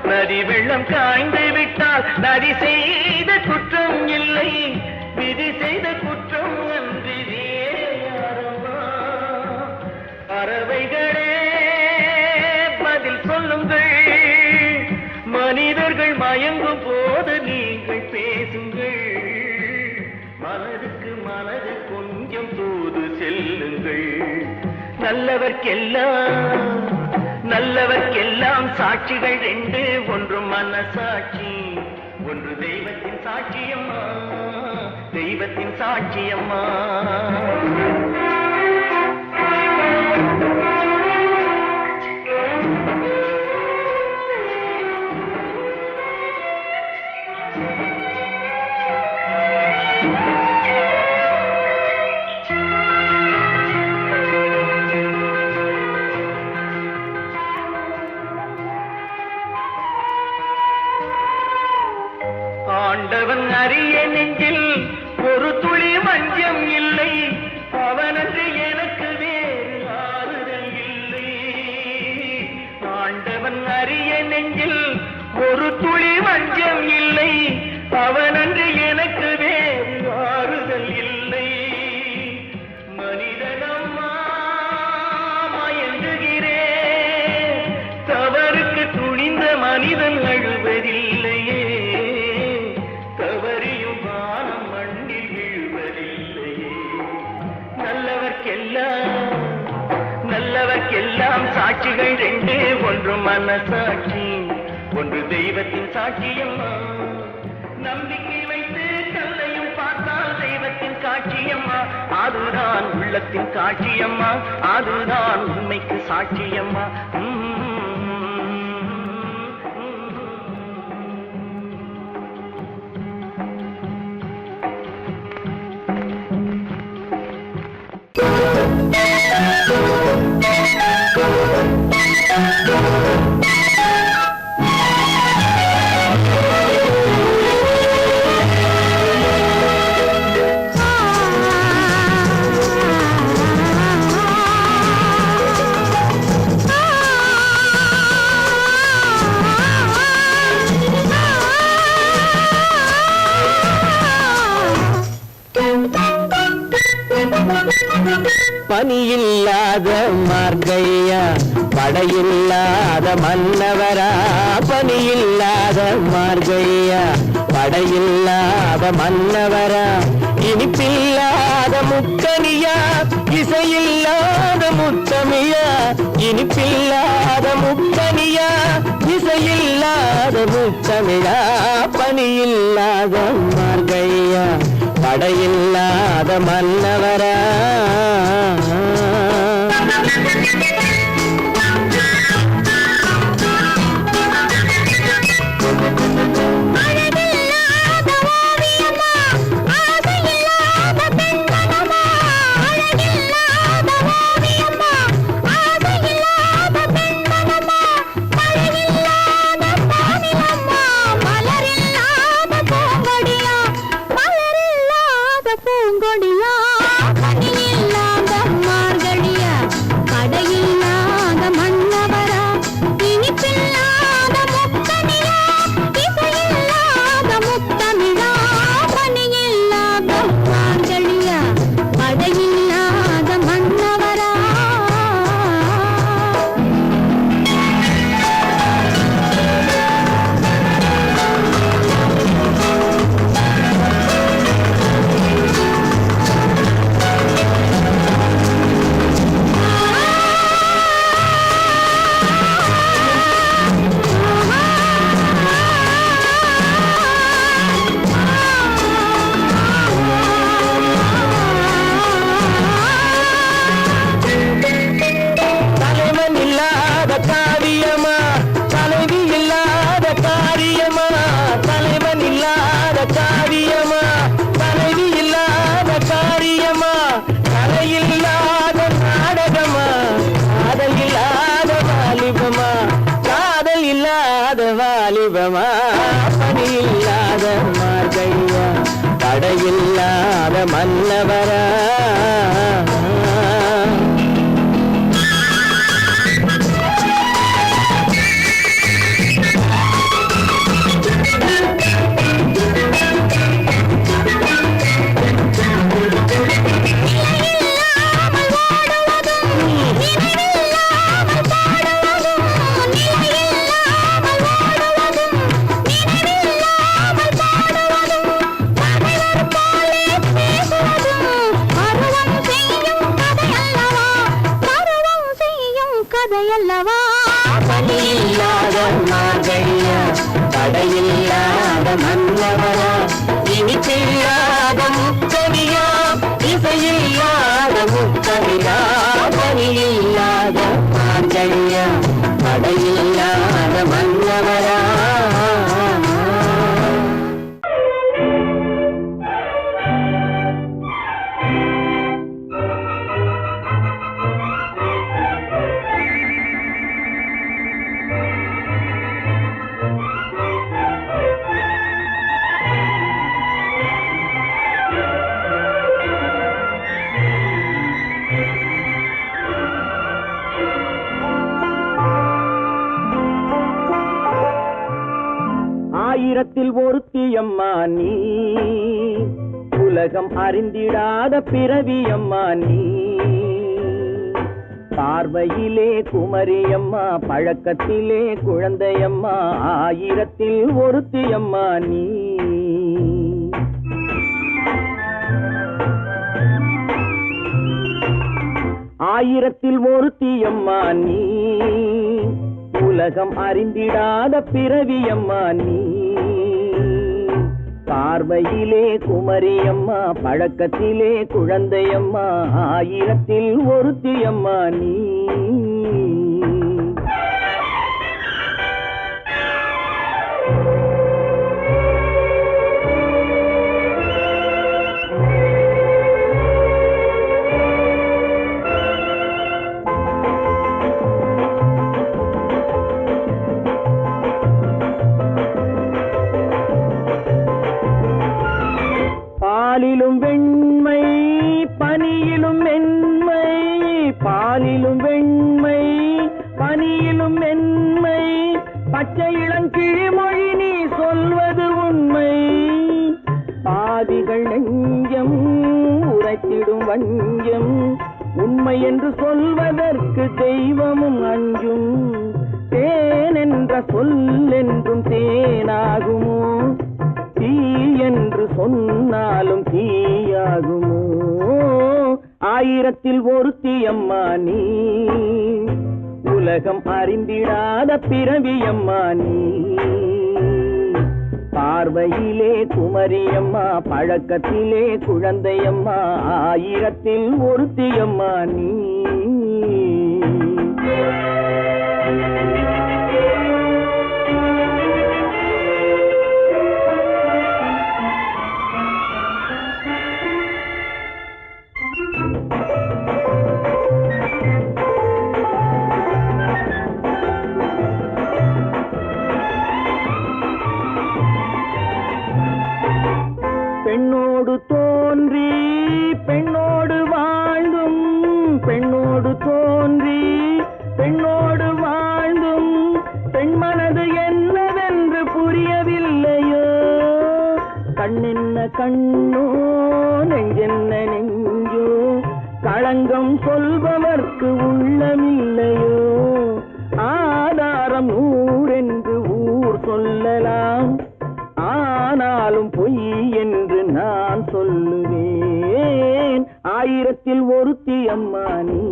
நதி வெள்ளம் காய்ந்து விட்டால் நதி செய்த குற்றம் இல்லை விதி செய்த குற்றம் அன்றி வேறு யாரம்மா பறவைகளே பதில் சொல்லுங்கள் மனிதர்கள் மயங்கும் போது நீங்கள் பேசுங்கள் மனதுக்கு மனது கொஞ்சம் தூது செல்லுங்கள் நல்லவர்க்கெல்லாம் சாட்சிகள் ரெண்டு ஒன்று மனசாட்சி ஒன்று தெய்வத்தின் சாட்சியம்மா தெய்வத்தின் சாட்சியம்மா ஆண்டவன் அறிய நெஞ்சில் ஒரு துளி மஞ்சம் இல்லை அவனன்று எனக்கு வேறு ஆறுதல் இல்லை ஆண்டவன் அறிய நெஞ்சில் ஒரு துளி மஞ்சம் இல்லை அவனன்று எனக்கு வேறு ஆறுதல் இல்லை மனிதனம்மா மயங்குகிறேன் தவறுக்கு துணிந்த மனிதன் அழுவதில்லையே நல்லவர்க்கெல்லாம் சாட்சிகள் ரெண்டு ஒன்று மனசாட்சி ஒன்று தெய்வத்தின் சாட்சியம்மா நம்பிக்கை வைத்து கல்லையும் பார்த்தால் தெய்வத்தின் காட்சியம்மா அதுதான் உள்ளத்தின் காட்சியம்மா அதுதான் உண்மைக்கு சாட்சியம்மா பனியில்லாத மார்கையா படையில்லாத மன்னவரா பனியில்லாத மார்கையா படையில்லாத மன்னவரா இனிப்பில்லாத முக்கனியா இசையில்லாத முத்தமியா இனிப்பில்லாத முக்கனியா இசையில்லாத முத்தமிழா பனியில்லாத மார்கையா படையில்லாத மன்னவரா பனியில்லாத மார்கையா படையில்லாத மன்னவரா பனியில்லாத மார்கையா படையில்லாத மன்னவரா இனிப்பில்லாத முத்தமியா இசையில்லாத முத்தமிழா பனியில்லாத மார்கையா படையில்லாத மன்னவரா ஆயிரத்தில் ஒருத்தியம்மா நீ உலகம் அறிந்திடாத பிறவியம்மா நீ பார்வையிலே குமரியம்மா பழக்கத்திலே குழந்தையம்மா ஆயிரத்தில் ஒருத்தியம்மா நீ ஆயிரத்தில் ஒருத்தியம்மா நீ உலகம் அறிந்திடாத பிறவியம்மா நீ பார்வையிலே குமரியம்மா பழக்கத்திலே குழந்தையம்மா ஆயிரத்தில் ஒருத்தியம்மா நீ பாலிலும் வெண்மை பனியிலும் மென்மை பாலிலும் வெண்மை பனியிலும் மென்மை பச்சை இளங்கிழிமொழி நீ சொல்வது உண்மை பாதிகள் நெஞ்சம் உரைத்திடும் வஞ்சம் உண்மை என்று சொல்வதற்கு தெய்வமும் அஞ்சும். தேன் என்ற சொல் என்றும் தேனாகுமோ, தீ என்று சொன்னாலும் தீயாகுமோ. ஆயிரத்தில் ஒருத்தி அம்மா நீ, உலகம் அறிந்திடாத பிறவியம்மா நீ. பார்வையிலே குமரியம்மா, பழக்கத்திலே குழந்தையம்மா, ஆயிரத்தில் ஒருத்தியம்மா நீ. பெண்ணோடு தோன்றி பெண்ணோடு வாழ்ந்தும், பெண்ணோடு தோன்றி பெண்ணோடு வாழ்ந்தும், பெண் மனது என்னவென்று புரியவில்லையோ. கண்ணென்ன கண்ணோ, நெஞ்சென்ன நெஞ்சோ, களங்கம் சொல்பவர்க்கு உள்ளமில்லையோ. ஆதாரம் நூறென்று ஊர் சொல்லலாம், ஆனாலும் பொய் என்று நான் சொல்லுவேன். ஆயிரத்தில் ஒருத்தி அம்மா நீ,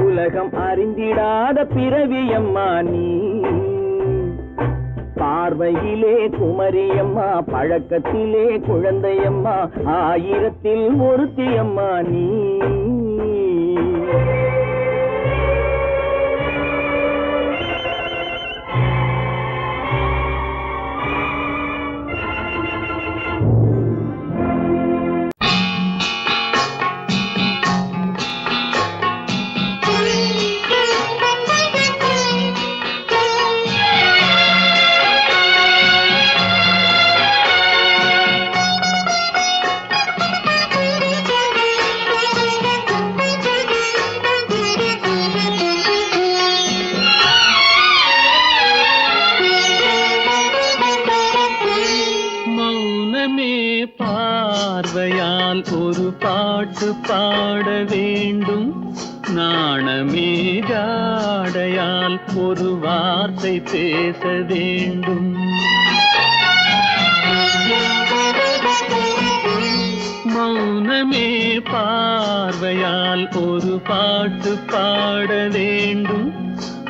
உலகம் அறிந்திடாத பிறவியம்மா நீ. பார்வையிலே குமரியம்மா, பழக்கத்திலே குழந்தையம்மா, ஆயிரத்தில் ஒருத்தி அம்மா நீ. பார்வையால் ஒரு பாட்டு பாட வேண்டும், நாணமே ஜாடையால் ஒரு வார்த்தை பேச வேண்டும். மௌனமே பார்வையால் ஒரு பாட்டு பாட வேண்டும்,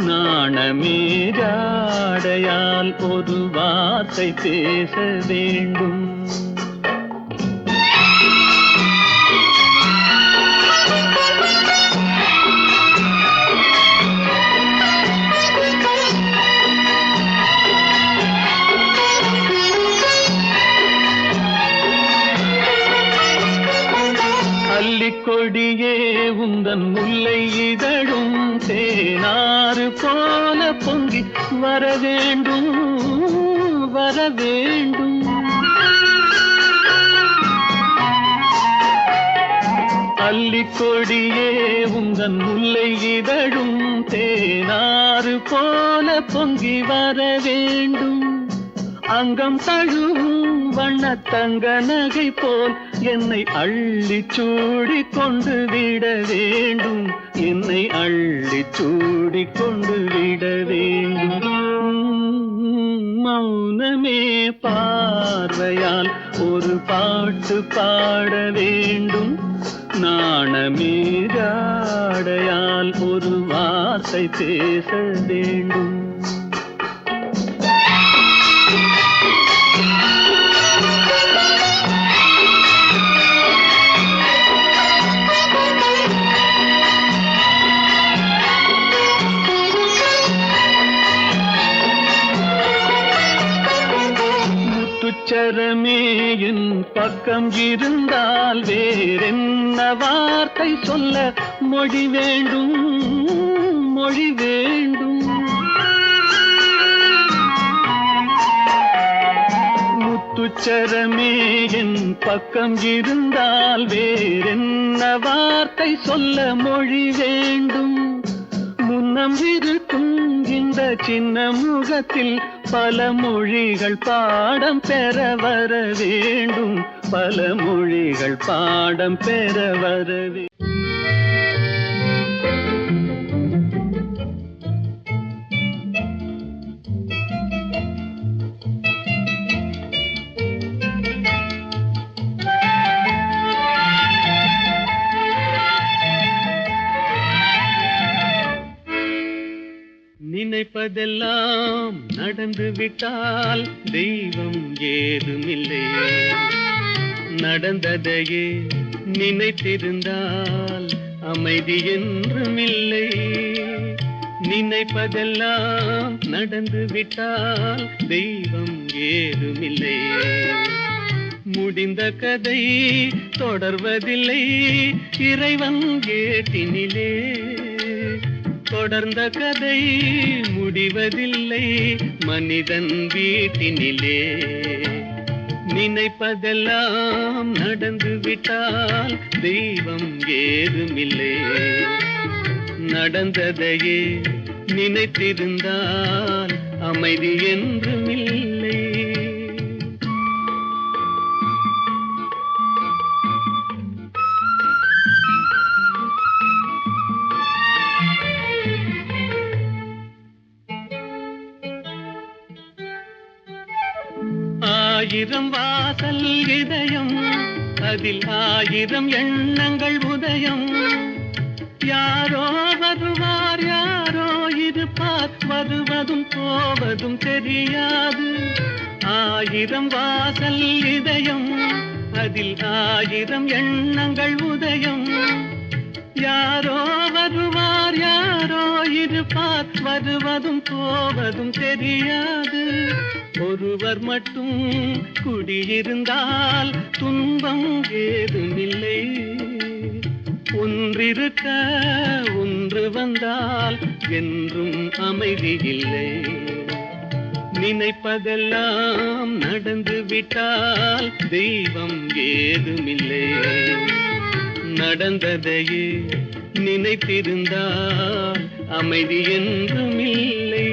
நாணமே ஜாடையால் ஒரு வார்த்தை பேச வேண்டும். கொடியே உந்தன் முல்லை இதழும் தேனாறு போல பொங்கி வர வேண்டும், வர வேண்டும். அல்லிக்கொடியே உந்தன் முல்லை இதழும் தேனாறு போல பொங்கி வர வேண்டும். அங்கம் தழுவும் வண்ணத்தங்க நகை போல் என்னை அள்ளி சூடி கொண்டு விட வேண்டும், என்னை அள்ளி சூடி கொண்டு விட வேண்டும். மௌனமே பார்வையால் ஒரு பாட்டு பாட வேண்டும், நாணமே ஜாடையால் ஒரு வார்த்தை பேச வேண்டும். முத்துச்சரமே என் பக்கம் இருந்தால் வேறென்ன வார்த்தை சொல்ல மொழி வேண்டும், மொழி வேண்டும். முத்துச்சரமே என் பக்கம் இருந்தால் வேறென்ன வார்த்தை சொல்ல மொழி வேண்டும். முன்னம் இருக்கும் இந்த சின்ன முகத்தில் பல மொழிகள் பாடம் பெற வர வேண்டும், பல மொழிகள் பாடம் பெற வர வேண்டும். நினைப்பதெல்லாம் நடந்து விட்டால் தெய்வம் ஏதுமில்லை, நடந்ததையே நினைத்திருந்தால் அமைதி என்றும் இல்லை. நினைப்பதெல்லாம் நடந்து விட்டால் தெய்வம் ஏதுமில்லை, முடிந்த கதை தொடர்வதில்லை இறைவன் ஏட்டினிலே. தொடர்ந்த கதை முடிவதில்லை மனிதன் வீட்டினிலே. நினைப்பதெல்லாம் நடந்து விட்டால் தெய்வம் ஏதுமில்லை, நடந்ததையே நினைத்திருந்தால் அமைதி என்றும் இல்லை. ஆயிரம் வாசல் இதயம், அதில் ஆயிரம் எண்ணங்கள் உதயம். யாரோ வருவார் யாரோ இருப்பார், வருவதும் போவதும் தெரியாது. ஆயிரம் வாசல் இதயம், அதில் ஆயிரம் எண்ணங்கள் உதயம். யாரோ வருவார் யாரோ இருப்பார், வருவதும் போவதும் தெரியாது. ஒருவர் மட்டும் குடியிருந்தால் துன்பம் ஏதுமில்லை, ஒன்றிருக்க ஒன்று வந்தால் என்றும் அமைதி இல்லை. நினைப்பதெல்லாம் நடந்து விட்டால் தெய்வம் ஏதுமில்லை, நடந்ததையே நினைத்திருந்தால் அமைதி என்றும் இல்லை.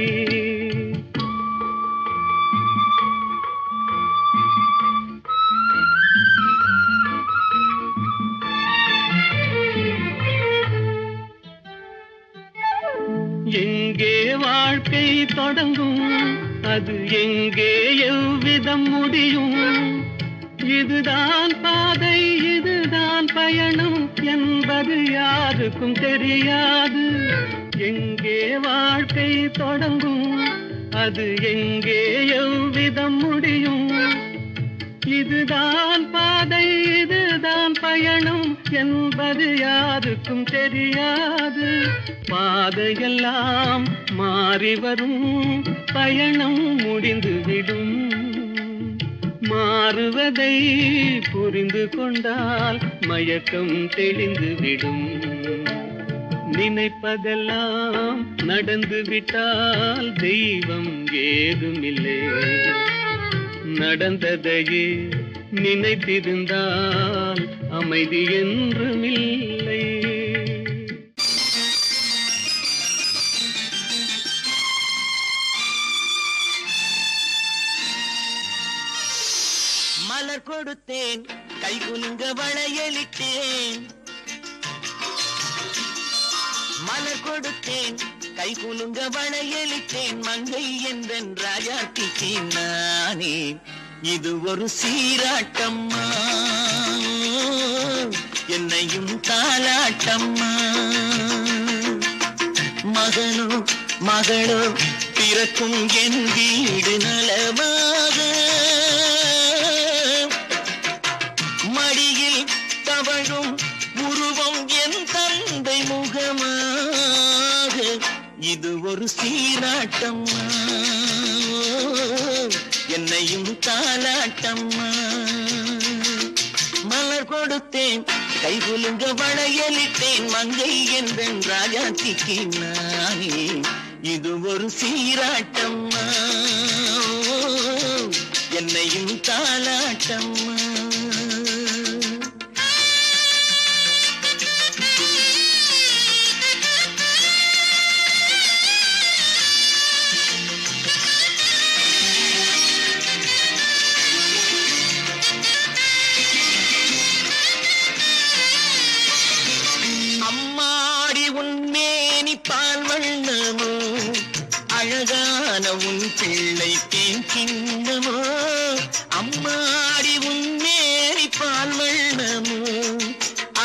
எங்கே வாழ்க்கை தொடங்கும், அது எங்கே எவ்விதம் முடியும்? இதுதான் பாதை இதுதான் பயணம் என்பது யாருக்கும் தெரியாது. எங்கே வாழ்க்கை தொடங்கும், அது எங்கே எவ்விதம் முடியும்? இதுதான் பாதை இதுதான் பயணம் என்பது யாருக்கும் தெரியாது. பாதையெல்லாம் மாறி வரும், பயணம் முடிந்துவிடும். மாறுவதை புரிந்து கொண்டால் மயக்கம் தெளிந்துவிடும். நினைப்பதெல்லாம் நடந்து விட்டால் தெய்வம் ஏதுமில்லை, நடந்ததையே நினைத்திருந்தால் அமைதி என்றுமில்லை. மலர் கொடுத்தேன் கை குலுங்க வளையலிட்டேன், மலர் கொடுத்தேன் கை குலுங்க வளையலிட்டேன். மங்கை என்றன் ராஜாத்திக்கு நானே இது ஒரு சீராட்டம்மா, என்னையும் தாலாட்டம்மா. மகனோ மகளோ பிறக்கும் என் வீடு நலமாக, மடியில் தவழும் உருவம் என் தந்தை முகமாக. இது ஒரு சீராட்டம்மா, என்னையும் தாலாட்டம்மா. மலர் கொடுத்தேன் கை குலுங்க வளையலிட்டேன், மங்கை என்றன் ராஜாத்திக்கு நானே இது ஒரு சீராட்டம்மா, என்னையும் தாலாட்டம்மா. அம்மாடி உன்மேனி பால் வண்ணமோ, அழகான உன் பிள்ளை தேன் கிண்ணமோ. அம்மாடி உன்மேனி பால் வண்ணமோ,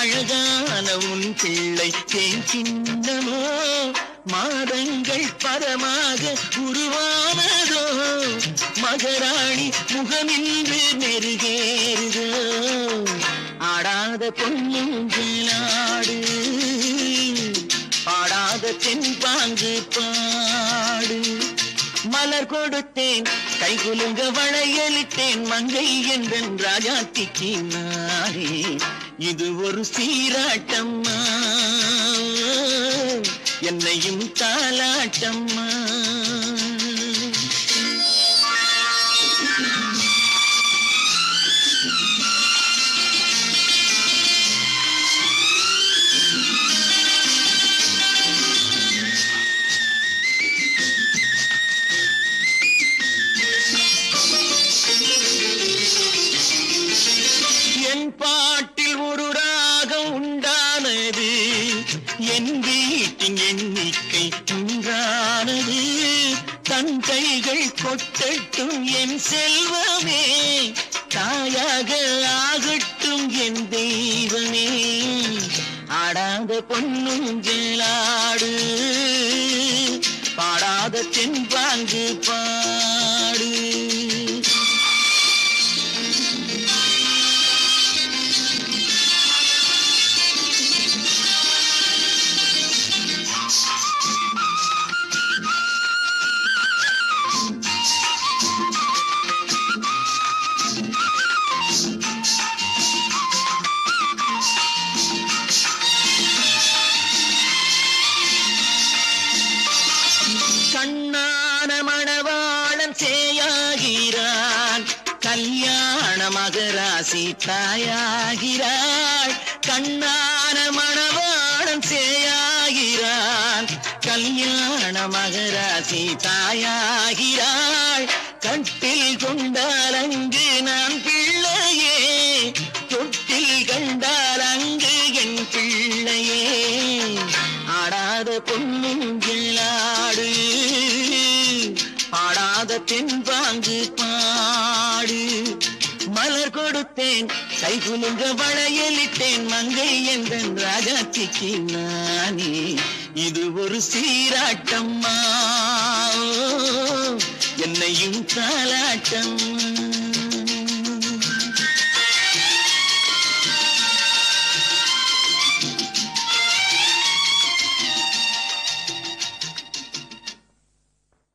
அழகான உன் பிள்ளை தேன் கிண்ணமோ. மாதங்கள் பரமாக உருவானதோ மகராணி முகமின்று நெருகேறுதோ ஆடாத பொன்னுஞ்சலாடு பாடாத தென்பாங்கு பாடு மலர் கொடுத்தேன் கைகுலுங்க வளையலிட்டேன் மங்கை என்றன் ராஜாத்திக்கு நானே இது ஒரு சீராட்டம்மா என்னையும் தாலாட்டம்மா என் பாட்டில் ஒரு ராகம் உண்டானது என் வீட்டின் எண்ணிக்கை உண்டானது தன் கைகள் கொட்டட்டும் என் செல்வமே தாயாக ஆகட்டும் என் தெய்வமே ஆடாத பொன்னுஞ்சலாடு பாடாத தென்பாங்கு பாடு கண்ணான மணவாளன் சேயாகிறான் கல்யாண மகராசி தாயாகிறாள் கண்ணான மணவாளன் சேயாகிறான் கல்யாண மகராசி தாயாகிறாள் கட்டில் கொண்டால் அங்கு நான் பிள்ளையே தொட்டில் கண்டால் அங்கு என் பிள்ளையே ஆடாத பொன்னுஞ்சலாடு பாடாத தென்பாங்கு பாடு மலர் கொடுத்தேன் கைகுலுங்க வளையலிட்டேன் மங்கை என்றன் ராஜாத்திக்கு நானே இது ஒரு சீராட்டம்மா என்னையும் தாலாட்டம்மா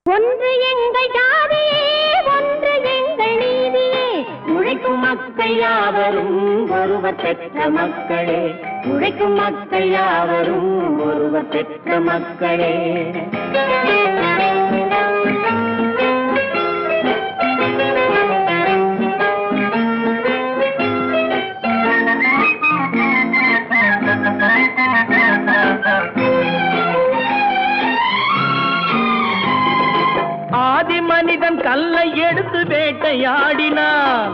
ஒன்று எங்கள் ஜாதியே ஒன்று எங்கள் நீதியே உழைக்கும் மக்கள் யாவரும் ஒருவர் பெற்ற மக்களே உழைக்கும் மக்கள் யாவரும் ஒருவர் பெற்ற மக்களே ஆதி மனிதன் கல்லை எடுத்து வேட்டையாடினான்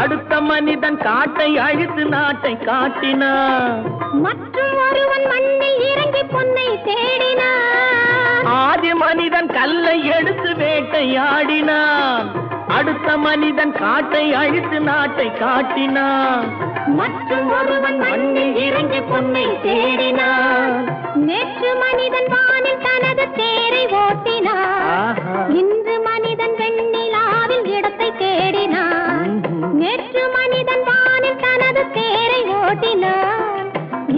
அடுத்த மனிதன் காட்டை அழித்து நாட்டை காட்டினான் மற்றும் ஒருவன் மண்ணில் இறங்கி பொன்னை தேடினான் ஆதி மனிதன் கல்லை எடுத்து வேட்டையாடினான் அடுத்த மனிதன் காட்டை அழித்து நாட்டை காட்டினான் மற்றும் ஒருவன் மண்ணில் இறங்கி பொன்னை தேடினான் நேற்று மனிதன் வானில் தனது தேரை ஓட்டினான் இன்று மனிதன் வெண்ணிலாவில் இடத்தை தேடினான் நேற்று மனிதன் வானில் தனது தேரை ஓட்டினான்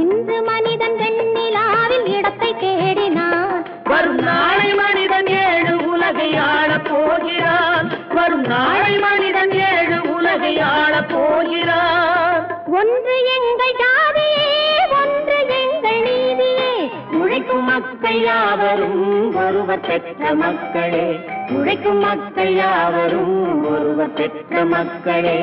இன்று மனிதன் வெண்ணிலாவில் இடத்தை தேடினான் வரும் நாளை மனிதன் ஏழு உலகை ஆளப் போகிறான் வரும் நாளை மனிதன் ஏழு உலகை ஆளப் போகிறான் ஒன்று எங்கள் ஜாதியே ஒன்று எங்கள் நீதியே உழைக்கும் மக்கள் யாவரும் ஒருவர் பெற்ற மக்களே உழைக்கும் மக்கள் யாவரும் ஒருவர் பெற்ற மக்களே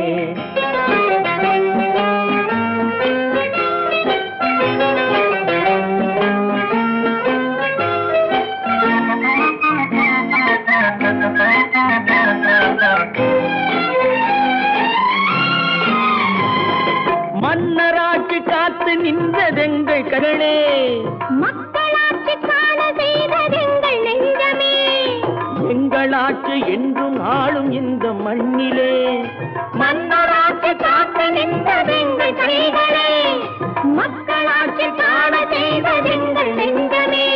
மன்னராட்சி காத்து நின்றதெங்கள் கரணே மக்களாட்சி காண செய்ததெங்கள் நெஞ்சமே எங்களாட்சி என்றும் ஆளும் இந்த மண்ணிலே மன்னராட்சி காத்து நின்றதெங்கள் கைகளே மக்களாட்சி காண செய்ததெங்கள் நெஞ்சமே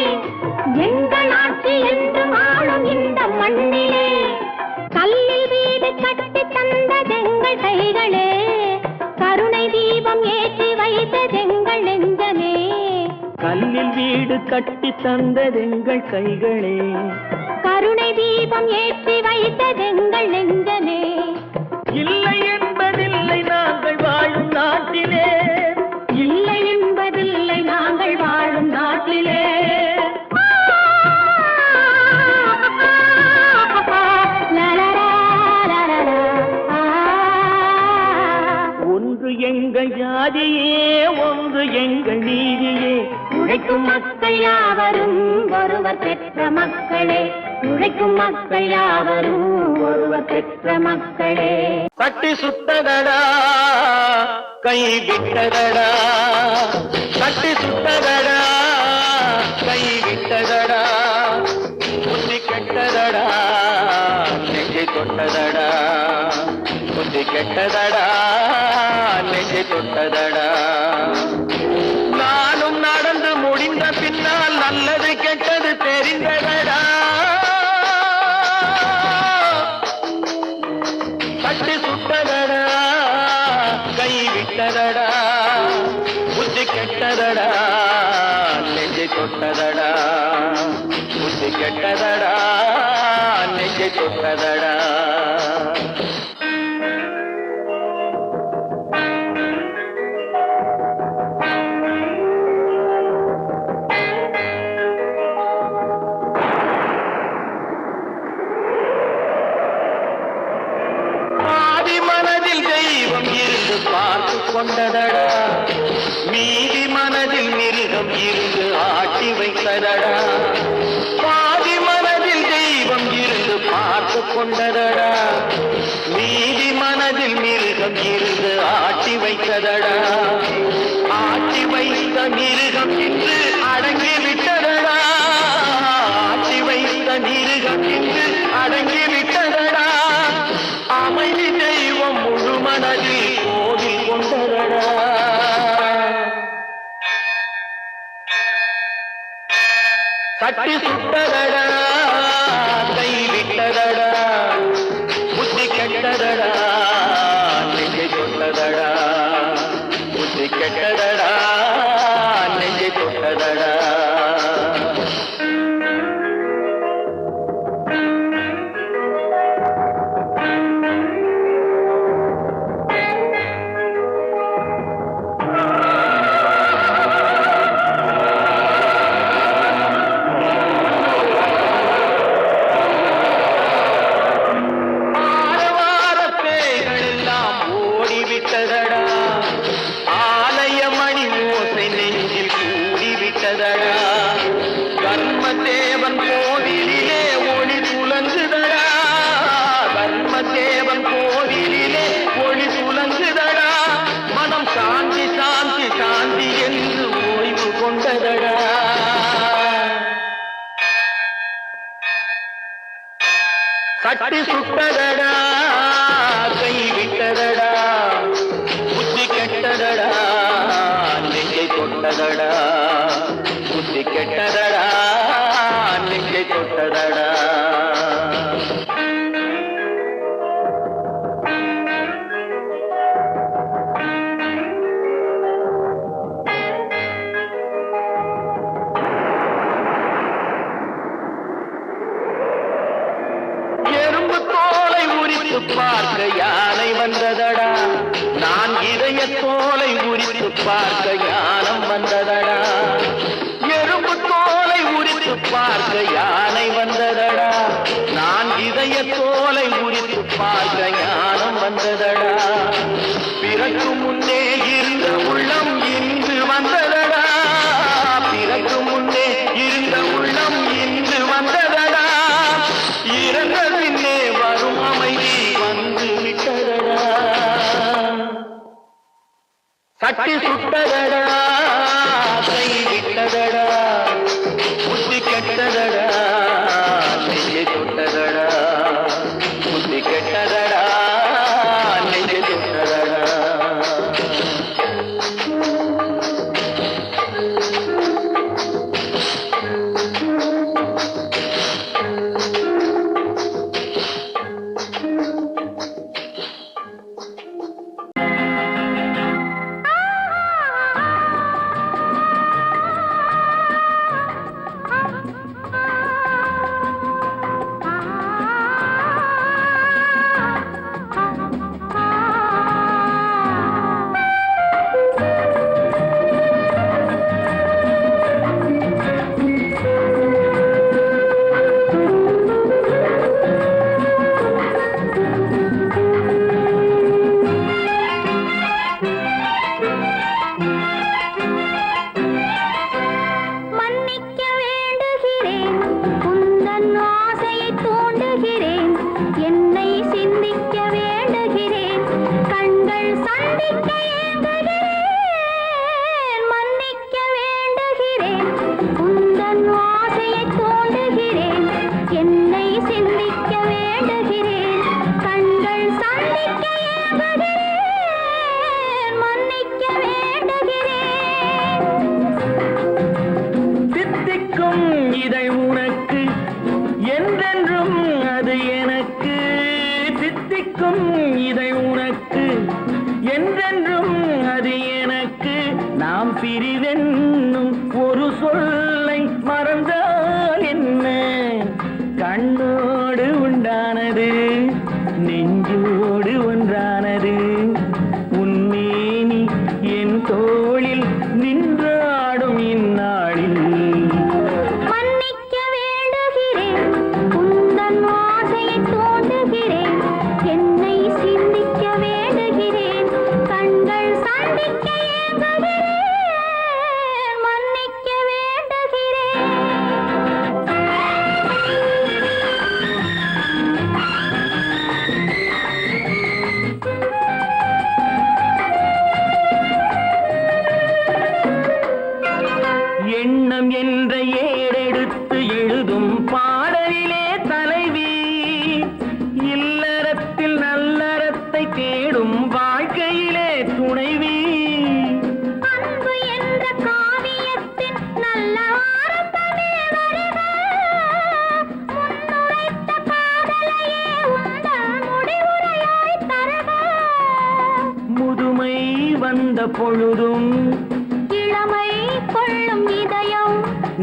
கல்லில் வீடு கட்டி தந்ததெங்கள் கைகளே, கருணை தீபம் ஏற்றி வைத்ததெங்கள் நெஞ்சமே. இல்லை என்பதில்லை நாங்கள் வாழும் நாட்டிலே, இல்லை என்பதில்லை நாங்கள் வாழும் நாட்டிலே. ஒன்று எங்கள் ஜாதியே, ஒன்று எங்கள் நீதியே. உழைக்கும் மக்கள் யாவரும் ஒருவர் பெற்ற மக்களே, உழைக்கும் மக்கள் யாவரும் ஒருவர் பெற்ற மக்களே. தட்டி சுட்டதடா கை விட்டதடா, தட்டி சுட்டதடா கை விட்டதடா, புத்தி கெட்டதடா நெஞ்சை தொட்டதடா, புத்தி கெட்டதடா நெஞ்சை தொட்டதடா. நானும் நடந்து முடிந்த பின்னால் நல்லது கெட்டது தெரிந்ததடா. தட்டி சுட்டதடா கை விட்டதடா, புத்தி கெட்டதடா நெஞ்சை தொட்டதடா, புத்தி கெட்டதடா நெஞ்சை தொட்டதடா. பார்த்து கொண்டதடா, மீதி மனதில் மிருகம் இருந்து ஆட்டி வைத்ததடா. பாதி மனதில் தெய்வம் இருந்து பார்த்து கொண்டதடா, மீதி மனதில் மிருகம் இருந்து ஆட்டி வைத்ததடா. ஆட்டி வைத்த மிருகம் இன்று அடங்கி விட்டதடா, ஆட்டி வைத்த மிருகம் இன்று அடங்கி விட்டதடா. அமைதி தெய்வம் முழு மனதில் கோவில் கொண்டதடா. தட்டி சுட்டதடா கை விட்டதடா, புத்தி கெட்டதடா நெஞ்சை தொட்டதடா, புத்தி கெட்டதடா நெஞ்சை தொட்டதடா. தர்மதேவன் கோவிலிலே ஒளி துலங்குதடா, தர்மதேவன் கோவிலிலே ஒளி துலங்குதடா. மனம் சாந்தி சாந்தி சாந்தி என்று ஓய்வு கொண்டதடா. தட்டி சுட்டதடா கை விட்டதடா, புத்தி கெட்டதடா நெஞ்சை தொட்டதடா, புத்தி கெட்டதடா நெஞ்சை தொட்டதடா. எறும்பு தோலை உரித்து பார்க்க யானை வந்ததடா, நான் இதய தோலை உரித்து பார்க்க யானம் வந்ததடா. எறும்பு தோலை உரித்து பார்க்க யானை வந்ததடா, நான் இதய தோலை உரித்து பார்க்க ஞானம் வந்ததடா. பிறகு முன்னே இருந்த உள்ளம் இன்று வந்ததடா, பிறகு முன்னே இருந்த உள்ளம் இன்று வந்ததடா. இறந்த பின்னே வரும் அமைதி வந்து விட்டதடா. தட்டி சுட்டதடா கை விட்டதடா, புத்தி கெட்டதடா நெஞ்சை தொட்டதடா, புத்தி கெட்டதடா நெஞ்சை தொட்டதடா. சந்திக்க ஏங்குகிறேன், மன்னிக்க வேண்டுகிறேன், உந்தன் ஆசையை தூண்டுகிறேன், என்னை சிந்திக்க வேண்டுகிறேன், கண்கள் சந்திக்க ஏங்குகிறேன், மன்னிக்க வேண்டுகிறேன். தித்திக்கும் இதை உனக்கு என்றென்றும் அது எனக்கு, தித்திக்கும் இதை உனக்கு என்றென்றும் அது எனக்கு, நாம் பிரிவென்னும் ஒரு சொல்லை மறந்தால் என்ன, கண்ணோடு உண்டானது நெஞ்சோடு ஒன்றானது, உன்மேனி என் தோளில் நின்றாடும் இந்நாளில். மன்னிக்க வேண்டுகிறேன், உந்தன் ஆசையை தூண்டுகிறேன், என்னை சிந்திக்க வேண்டுகிறேன், கண்கள் சந்திக்க ஏங்குகிறேன், மன்னிக்க வேண்டுகிறேன். எண்ணம் என்ற ஏடெடுத்து எழுதும் பாடலிலே தலைவி, இல்லறத்தில் நல்லறத்தை தேடும் வாழ்க்கையிலே துணைவி. அன்பு என்ற காவியத்தின் நல்ல ஆரம்பமே வருக, முன்னுரைத்த காதலையே உந்தன் முடிவுரையாய் தருக. முதுமை வந்த பொழுதும் இளமை கொள்ளும் இதயம்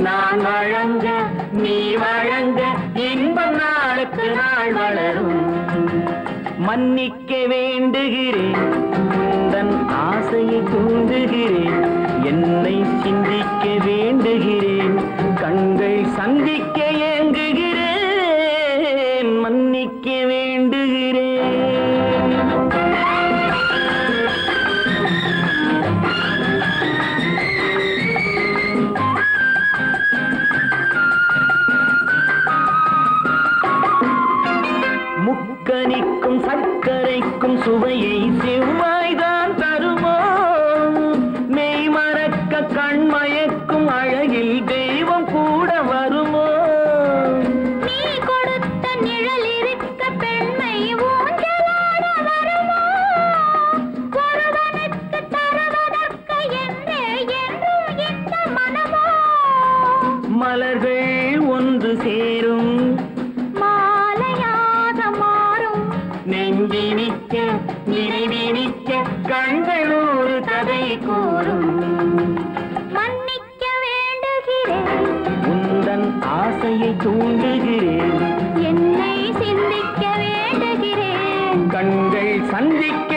நான் வழங்க நீ வழங்க இன்பம் நாளுக்கு நாள் வளரும். மன்னிக்க வேண்டுகிறேன், உந்தன் ஆசையை தூண்டுகிறேன், என்னை சிந்திக்க வேண்டுகிறேன், கண்கள் சந்திக்க ஏங்குகிறேன், மன்னிக்க வேண்டுகிறேன். முக்கனிக்கும் சர்க்கரைக்கும் சுவையை செவ்வாய்தான் தருமோ, மெய் மறக்க கண்மயக்கும் அழகில் தெய்வம் கூட வருமோ. நீ கொடுத்த நிழல் இருக்க பெண்மை ஊஞ்சலாட வருமோ, ஒருவனுக்கு தருவதற்கு என்றே என்றும் இந்த மனமோ. மலர்கள் ஒன்று சேரும் மாலையாக மாறும் நெஞ்சினிக்க நினைவினிக்க கண்கள் ஒரு கதை கூறும். மன்னிக்க வேண்டுகிறேன், உந்தன் ஆசையை தூண்டுகிறேன், என்னை சிந்திக்க வேண்டுகிறேன், கண்கள் சந்திக்க